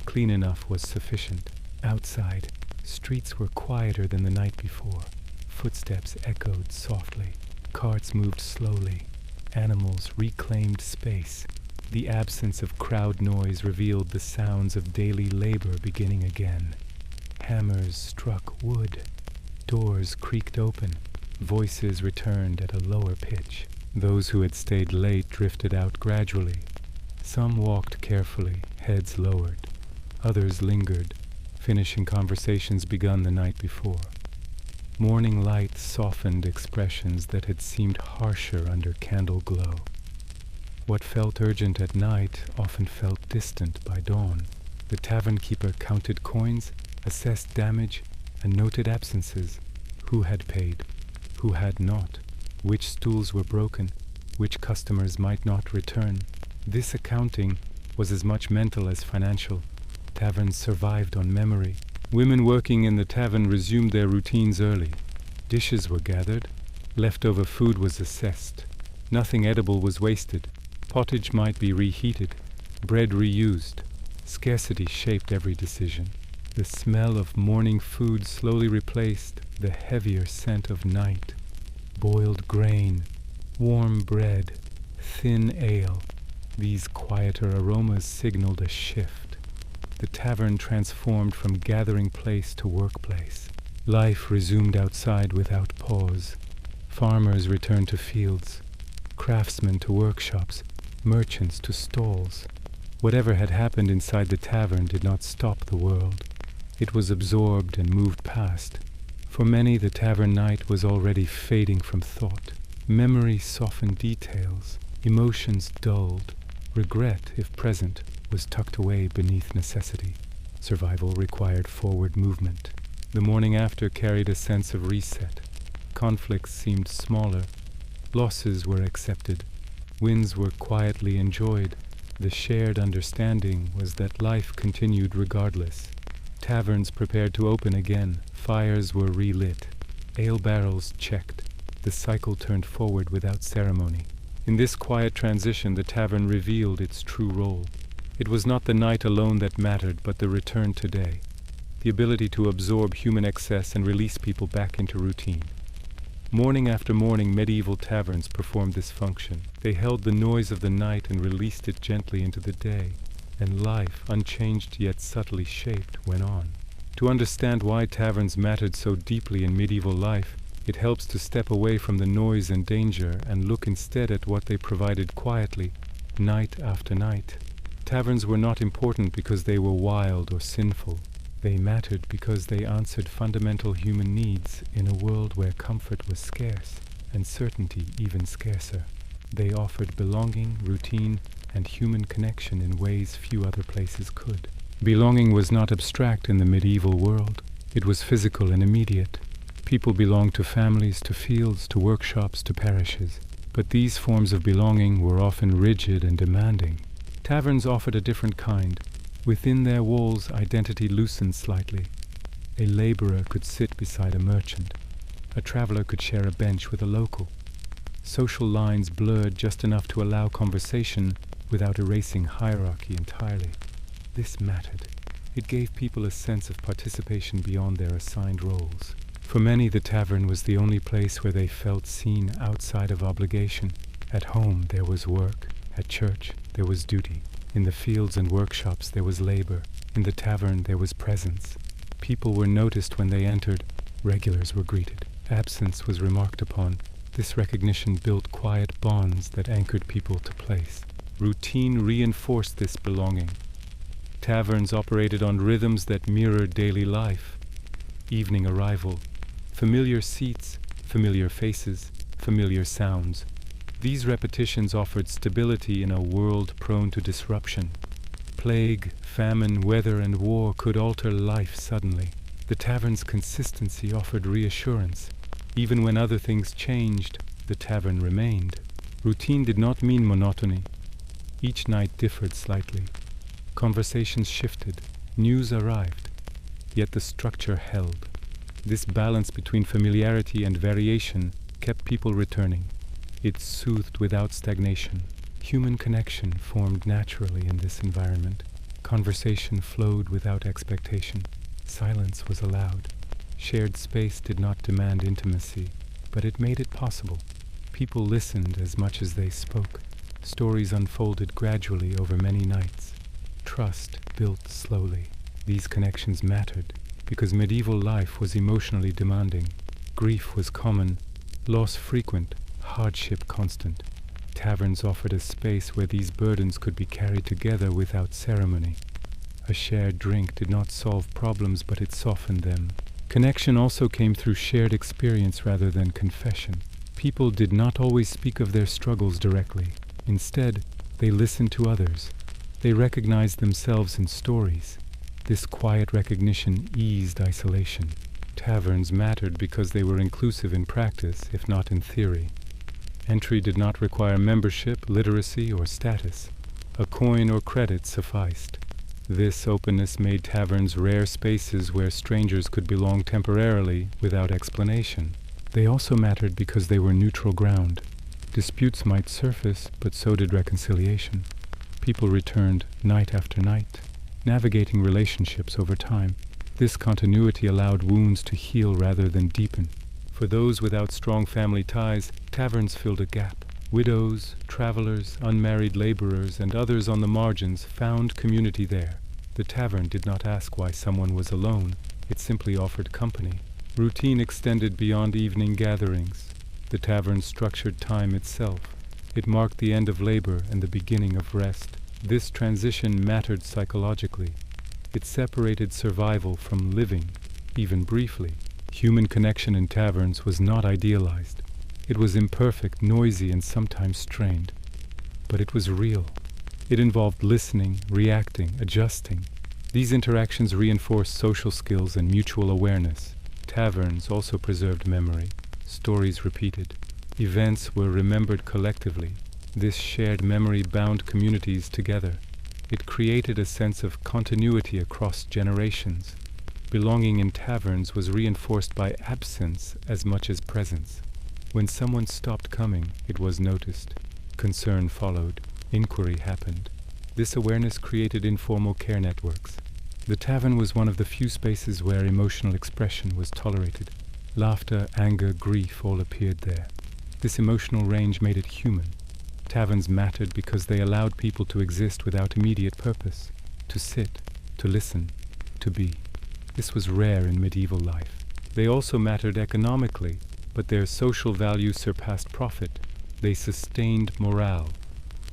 Clean enough was sufficient. Outside, streets were quieter than the night before. Footsteps echoed softly. Carts moved slowly. Animals reclaimed space. The absence of crowd noise revealed the sounds of daily labor beginning again. Hammers struck wood. Doors creaked open. Voices returned at a lower pitch. Those who had stayed late drifted out gradually. Some walked carefully, heads lowered. Others lingered, finishing conversations begun the night before. Morning light softened expressions that had seemed harsher under candle glow. What felt urgent at night often felt distant by dawn. The tavern keeper counted coins, assessed damage, and noted absences. Who had paid? Who had not? Which stools were broken? Which customers might not return? This accounting was as much mental as financial. Taverns survived on memory. Women working in the tavern resumed their routines early. Dishes were gathered. Leftover food was assessed. Nothing edible was wasted. Pottage might be reheated. Bread reused. Scarcity shaped every decision. The smell of morning food slowly replaced the heavier scent of night. Boiled grain, warm bread, thin ale. These quieter aromas signaled a shift. The tavern transformed from gathering place to workplace. Life resumed outside without pause. Farmers returned to fields, craftsmen to workshops, merchants to stalls. Whatever had happened inside the tavern did not stop the world. It was absorbed and moved past. For many, the tavern night was already fading from thought. Memory softened details. Emotions dulled. Regret, if present, was tucked away beneath necessity. Survival required forward movement. The morning after carried a sense of reset. Conflicts seemed smaller. Losses were accepted. Wins were quietly enjoyed. The shared understanding was that life continued regardless. Taverns prepared to open again. Fires were relit. Ale barrels checked. The cycle turned forward without ceremony. In this quiet transition, the tavern revealed its true role. It was not the night alone that mattered, but the return to day. The ability to absorb human excess and release people back into routine. Morning after morning, medieval taverns performed this function. They held the noise of the night and released it gently into the day. And life, unchanged yet subtly shaped, went on. To understand why taverns mattered so deeply in medieval life, it helps to step away from the noise and danger and look instead at what they provided quietly, night after night. Taverns were not important because they were wild or sinful. They mattered because they answered fundamental human needs in a world where comfort was scarce and certainty even scarcer. They offered belonging, routine, and human connection in ways few other places could. Belonging was not abstract in the medieval world. It was physical and immediate. People belonged to families, to fields, to workshops, to parishes. But these forms of belonging were often rigid and demanding. Taverns offered a different kind. Within their walls, identity loosened slightly. A laborer could sit beside a merchant. A traveler could share a bench with a local. Social lines blurred just enough to allow conversation without erasing hierarchy entirely. This mattered. It gave people a sense of participation beyond their assigned roles. For many, the tavern was the only place where they felt seen outside of obligation. At home, there was work. At church, there was duty. In the fields and workshops, there was labor. In the tavern, there was presence. People were noticed when they entered. Regulars were greeted. Absence was remarked upon. This recognition built quiet bonds that anchored people to place. Routine reinforced this belonging. Taverns operated on rhythms that mirrored daily life. Evening arrival, familiar seats, familiar faces, familiar sounds. These repetitions offered stability in a world prone to disruption. Plague, famine, weather, and war could alter life suddenly. The tavern's consistency offered reassurance. Even when other things changed, the tavern remained. Routine did not mean monotony. Each night differed slightly. Conversations shifted. News arrived. Yet the structure held. This balance between familiarity and variation kept people returning. It soothed without stagnation. Human connection formed naturally in this environment. Conversation flowed without expectation. Silence was allowed. Shared space did not demand intimacy, but it made it possible. People listened as much as they spoke. Stories unfolded gradually over many nights. Trust built slowly. These connections mattered because medieval life was emotionally demanding. Grief was common, loss frequent, hardship constant. Taverns offered a space where these burdens could be carried together without ceremony. A shared drink did not solve problems, but it softened them. Connection also came through shared experience rather than confession. People did not always speak of their struggles directly. Instead, they listened to others. They recognized themselves in stories. This quiet recognition eased isolation. Taverns mattered because they were inclusive in practice, if not in theory. Entry did not require membership, literacy, or status. A coin or credit sufficed. This openness made taverns rare spaces where strangers could belong temporarily without explanation. They also mattered because they were neutral ground. Disputes might surface, but so did reconciliation. People returned night after night, navigating relationships over time. This continuity allowed wounds to heal rather than deepen. For those without strong family ties, taverns filled a gap. Widows, travelers, unmarried laborers, and others on the margins found community there. The tavern did not ask why someone was alone. It simply offered company. Routine extended beyond evening gatherings. The tavern structured time itself. It marked the end of labor and the beginning of rest. This transition mattered psychologically. It separated survival from living, even briefly. Human connection in taverns was not idealized. It was imperfect, noisy, and sometimes strained. But it was real. It involved listening, reacting, adjusting. These interactions reinforced social skills and mutual awareness. Taverns also preserved memory. Stories repeated. Events were remembered collectively. This shared memory bound communities together. It created a sense of continuity across generations. Belonging in taverns was reinforced by absence as much as presence. When someone stopped coming, it was noticed. Concern followed. Inquiry happened. This awareness created informal care networks. The tavern was one of the few spaces where emotional expression was tolerated. Laughter, anger, grief all appeared there. This emotional range made it human. Taverns mattered because they allowed people to exist without immediate purpose, to sit, to listen, to be. This was rare in medieval life. They also mattered economically, but their social value surpassed profit. They sustained morale.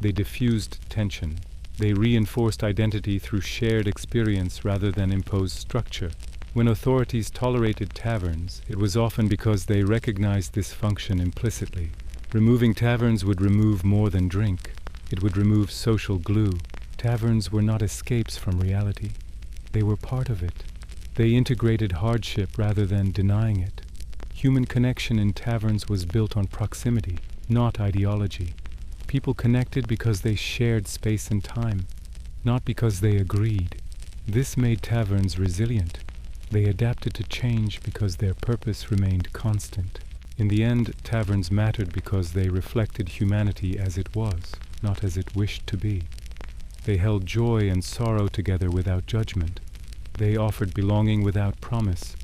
They diffused tension. They reinforced identity through shared experience rather than imposed structure. When authorities tolerated taverns, it was often because they recognized this function implicitly. Removing taverns would remove more than drink. It would remove social glue. Taverns were not escapes from reality. They were part of it. They integrated hardship rather than denying it. Human connection in taverns was built on proximity, not ideology. People connected because they shared space and time, not because they agreed. This made taverns resilient. They adapted to change because their purpose remained constant. In the end, taverns mattered because they reflected humanity as it was, not as it wished to be. They held joy and sorrow together without judgment. They offered belonging without promise,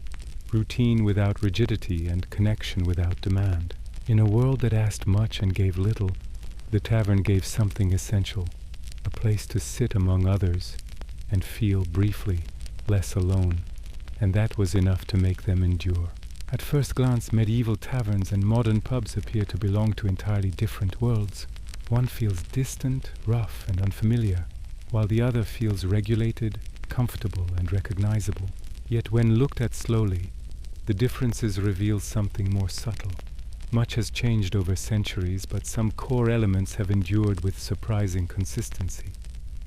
routine without rigidity, and connection without demand. In a world that asked much and gave little, the tavern gave something essential, a place to sit among others and feel briefly less alone, and that was enough to make them endure. At first glance, medieval taverns and modern pubs appear to belong to entirely different worlds. One feels distant, rough, and unfamiliar, while the other feels regulated, comfortable, and recognizable. Yet when looked at slowly, the differences reveal something more subtle. Much has changed over centuries, but some core elements have endured with surprising consistency.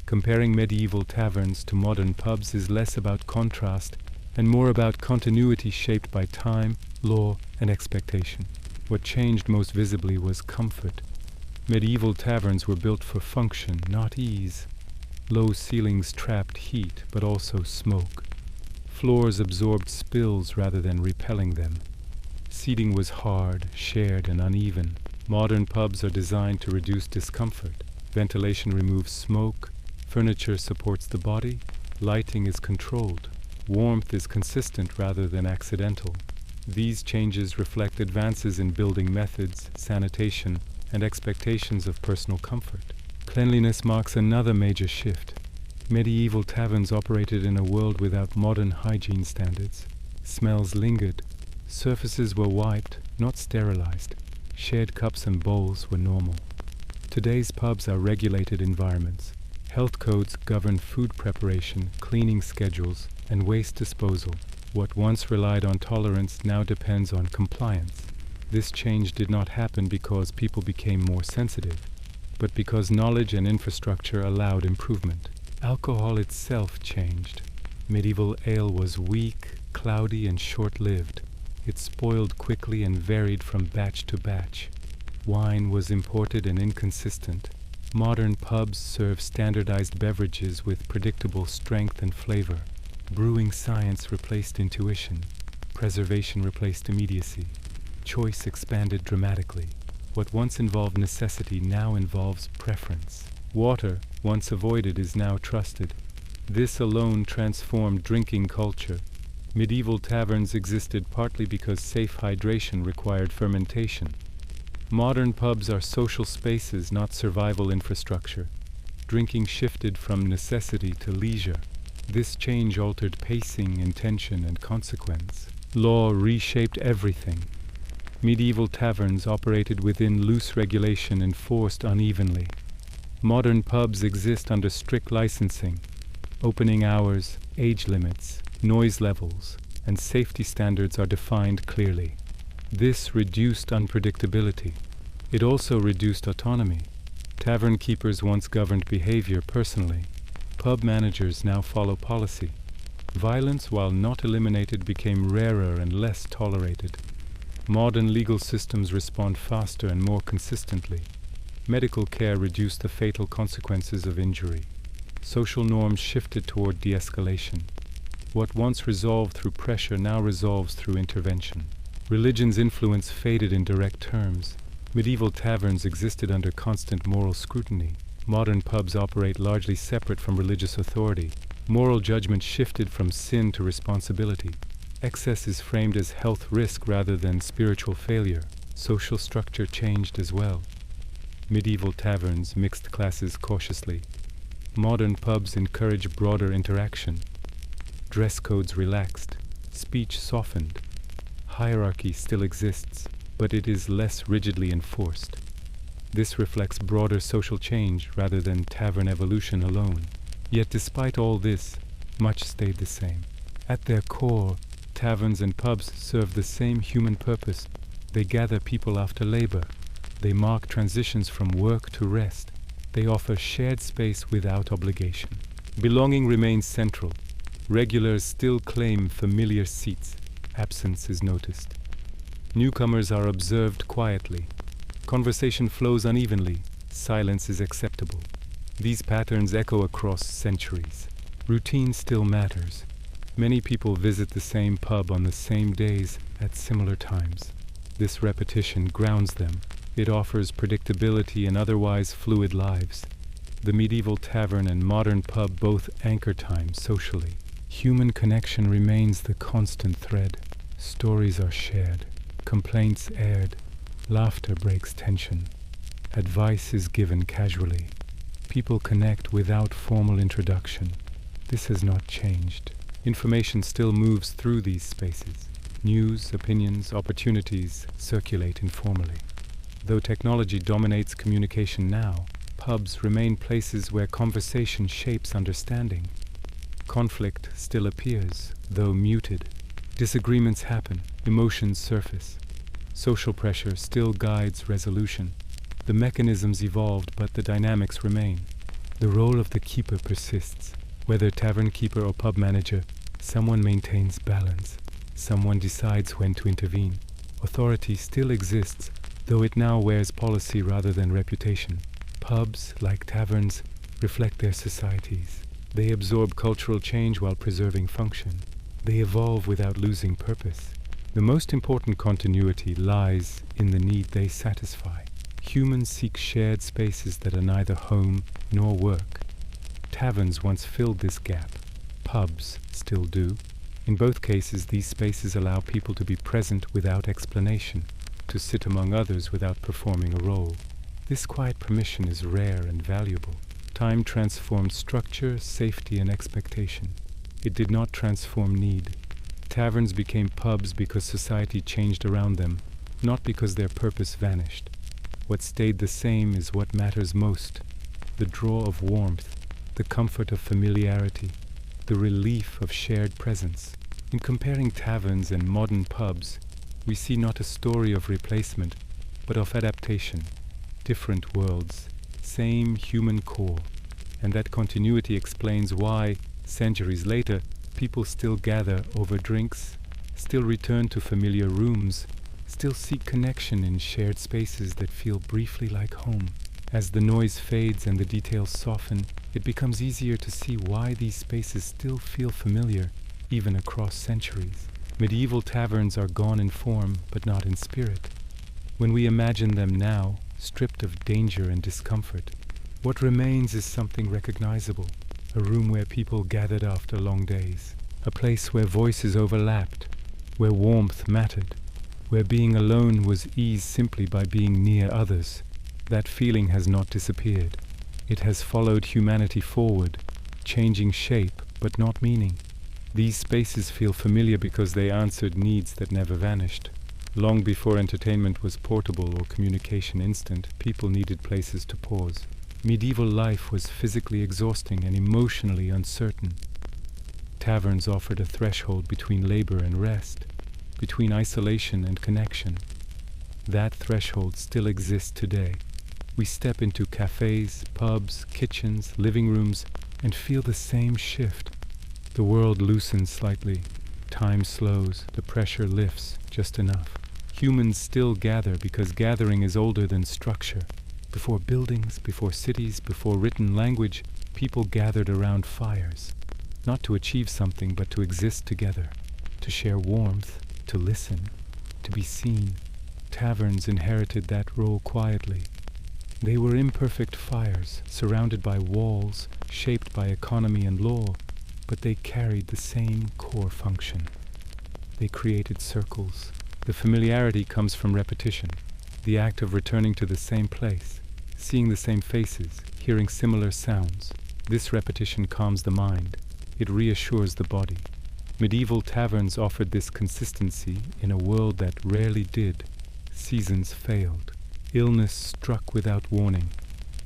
Comparing medieval taverns to modern pubs is less about contrast and more about continuity shaped by time, law, and expectation. What changed most visibly was comfort. Medieval taverns were built for function, not ease. Low ceilings trapped heat, but also smoke. Floors absorbed spills rather than repelling them. Seating was hard, shared, and uneven. Modern pubs are designed to reduce discomfort. Ventilation removes smoke, furniture supports the body, lighting is controlled. Warmth is consistent rather than accidental. These changes reflect advances in building methods, sanitation, and expectations of personal comfort. Cleanliness marks another major shift. Medieval taverns operated in a world without modern hygiene standards. Smells lingered. Surfaces were wiped, not sterilized. Shared cups and bowls were normal. Today's pubs are regulated environments. Health codes govern food preparation, cleaning schedules, and waste disposal. What once relied on tolerance now depends on compliance. This change did not happen because people became more sensitive, but because knowledge and infrastructure allowed improvement. Alcohol itself changed. Medieval ale was weak, cloudy, and short-lived. It spoiled quickly and varied from batch to batch. Wine was imported and inconsistent. Modern pubs serve standardized beverages with predictable strength and flavor. Brewing science replaced intuition. Preservation replaced immediacy. Choice expanded dramatically. What once involved necessity now involves preference. Water, once avoided, is now trusted. This alone transformed drinking culture. Medieval taverns existed partly because safe hydration required fermentation. Modern pubs are social spaces, not survival infrastructure. Drinking shifted from necessity to leisure. This change altered pacing, intention, and consequence. Law reshaped everything. Medieval taverns operated within loose regulation enforced unevenly. Modern pubs exist under strict licensing. Opening hours, age limits, noise levels, and safety standards are defined clearly. This reduced unpredictability. It also reduced autonomy. Tavern keepers once governed behavior personally. Pub managers now follow policy. Violence, while not eliminated, became rarer and less tolerated. Modern legal systems respond faster and more consistently. Medical care reduced the fatal consequences of injury. Social norms shifted toward de-escalation. What once resolved through pressure now resolves through intervention. Religion's influence faded in direct terms. Medieval taverns existed under constant moral scrutiny. Modern pubs operate largely separate from religious authority. Moral judgment shifted from sin to responsibility. Excess is framed as health risk rather than spiritual failure. Social structure changed as well. Medieval taverns mixed classes cautiously. Modern pubs encourage broader interaction. Dress codes relaxed. Speech softened. Hierarchy still exists, but it is less rigidly enforced. This reflects broader social change rather than tavern evolution alone. Yet despite all this, much stayed the same. At their core, taverns and pubs serve the same human purpose. They gather people after labor. They mark transitions from work to rest. They offer shared space without obligation. Belonging remains central. Regulars still claim familiar seats. Absence is noticed. Newcomers are observed quietly. Conversation flows unevenly. Silence is acceptable. These patterns echo across centuries. Routine still matters. Many people visit the same pub on the same days at similar times. This repetition grounds them. It offers predictability in otherwise fluid lives. The medieval tavern and modern pub both anchor time socially. Human connection remains the constant thread. Stories are shared. Complaints aired. Laughter breaks tension. Advice is given casually. People connect without formal introduction. This has not changed. Information still moves through these spaces. News, opinions, opportunities circulate informally. Though technology dominates communication now, pubs remain places where conversation shapes understanding. Conflict still appears, though muted. Disagreements happen, emotions surface. Social pressure still guides resolution. The mechanisms evolved, but the dynamics remain. The role of the keeper persists. Whether tavern keeper or pub manager, someone maintains balance. Someone decides when to intervene. Authority still exists, though it now wears policy rather than reputation. Pubs, like taverns, reflect their societies. They absorb cultural change while preserving function. They evolve without losing purpose. The most important continuity lies in the need they satisfy. Humans seek shared spaces that are neither home nor work. Taverns once filled this gap. Pubs still do. In both cases, these spaces allow people to be present without explanation, to sit among others without performing a role. This quiet permission is rare and valuable. Time transformed structure, safety, and expectation. It did not transform need. Taverns became pubs because society changed around them, not because their purpose vanished. What stayed the same is what matters most: the draw of warmth, the comfort of familiarity, the relief of shared presence. In comparing taverns and modern pubs, we see not a story of replacement, but of adaptation. Different worlds, same human core. And that continuity explains why, centuries later, people still gather over drinks, still return to familiar rooms, still seek connection in shared spaces that feel briefly like home. As the noise fades and the details soften, it becomes easier to see why these spaces still feel familiar, even across centuries. Medieval taverns are gone in form, but not in spirit. When we imagine them now, stripped of danger and discomfort, what remains is something recognizable: a room where people gathered after long days, a place where voices overlapped, where warmth mattered, where being alone was eased simply by being near others. That feeling has not disappeared. It has followed humanity forward, changing shape but not meaning. These spaces feel familiar because they answered needs that never vanished. Long before entertainment was portable or communication instant, people needed places to pause. Medieval life was physically exhausting and emotionally uncertain. Taverns offered a threshold between labor and rest, between isolation and connection. That threshold still exists today. We step into cafes, pubs, kitchens, living rooms, and feel the same shift. The world loosens slightly. Time slows. The pressure lifts just enough. Humans still gather because gathering is older than structure. Before buildings, before cities, before written language, people gathered around fires. Not to achieve something, but to exist together. To share warmth, to listen, to be seen. Taverns inherited that role quietly. They were imperfect fires, surrounded by walls, shaped by economy and law, but they carried the same core function. They created circles. The familiarity comes from repetition, the act of returning to the same place, seeing the same faces, hearing similar sounds. This repetition calms the mind. It reassures the body. Medieval taverns offered this consistency in a world that rarely did. Seasons failed. Illness struck without warning.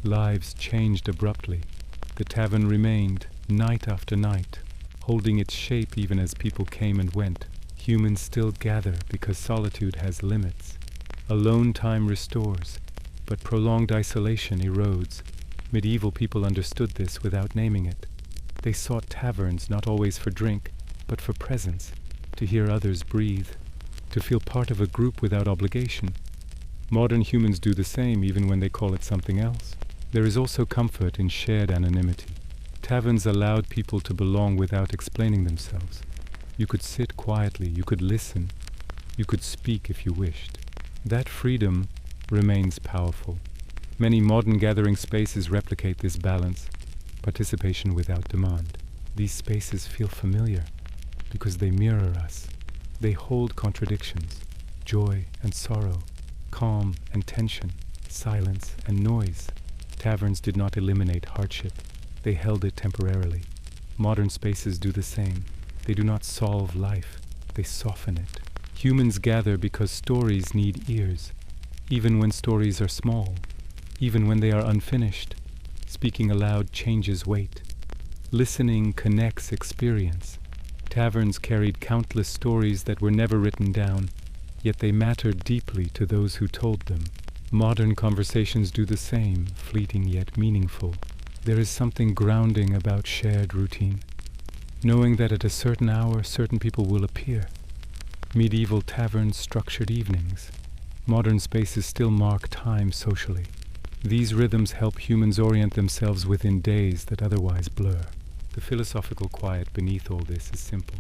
Lives changed abruptly. The tavern remained, night after night, holding its shape even as people came and went. Humans still gather because solitude has limits. Alone time restores, but prolonged isolation erodes. Medieval people understood this without naming it. They sought taverns not always for drink, but for presence, to hear others breathe, to feel part of a group without obligation. Modern humans do the same even when they call it something else. There is also comfort in shared anonymity. Taverns allowed people to belong without explaining themselves. You could sit quietly, you could listen, you could speak if you wished. That freedom remains powerful. Many modern gathering spaces replicate this balance, participation without demand. These spaces feel familiar because they mirror us. They hold contradictions, joy and sorrow, calm and tension, silence and noise. Taverns did not eliminate hardship. They held it temporarily. Modern spaces do the same. They do not solve life. They soften it. Humans gather because stories need ears, even when stories are small, even when they are unfinished. Speaking aloud changes weight. Listening connects experience. Taverns carried countless stories that were never written down, yet they mattered deeply to those who told them. Modern conversations do the same, fleeting yet meaningful. There is something grounding about shared routine, knowing that at a certain hour certain people will appear. Medieval taverns structured evenings. Modern spaces still mark time socially. These rhythms help humans orient themselves within days that otherwise blur. The philosophical quiet beneath all this is simple.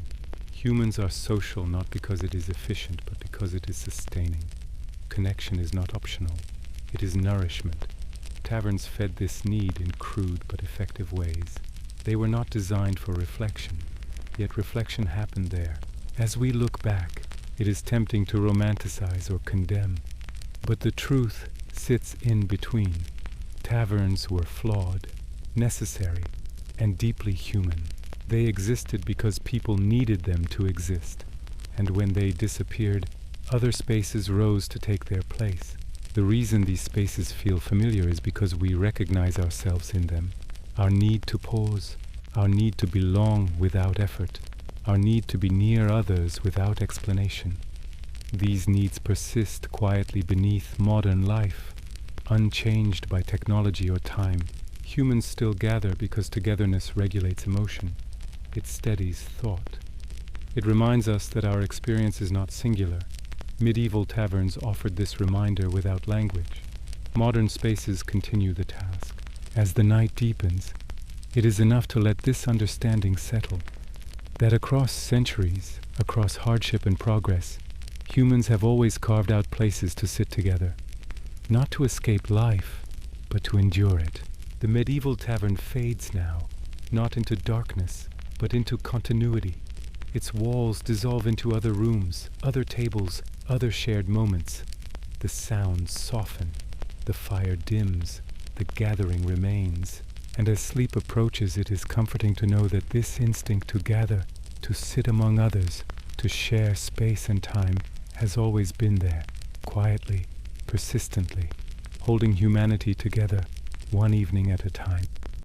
Humans are social not because it is efficient, but because it is sustaining. Connection is not optional. It is nourishment. Taverns fed this need in crude but effective ways. They were not designed for reflection, yet reflection happened there. As we look back, it is tempting to romanticize or condemn, but the truth sits in between. Taverns were flawed, necessary, and deeply human. They existed because people needed them to exist, and when they disappeared, other spaces rose to take their place. The reason these spaces feel familiar is because we recognize ourselves in them. Our need to pause, our need to belong without effort, our need to be near others without explanation. These needs persist quietly beneath modern life, unchanged by technology or time. Humans still gather because togetherness regulates emotion. It steadies thought. It reminds us that our experience is not singular. Medieval taverns offered this reminder without language. Modern spaces continue the task. As the night deepens, it is enough to let this understanding settle, that across centuries, across hardship and progress, humans have always carved out places to sit together, not to escape life, but to endure it. The medieval tavern fades now, not into darkness, but into continuity. Its walls dissolve into other rooms, other tables, other shared moments. The sounds soften, the fire dims, the gathering remains. And as sleep approaches, it is comforting to know that this instinct to gather, to sit among others, to share space and time, has always been there, quietly, persistently, holding humanity together, one evening at a time.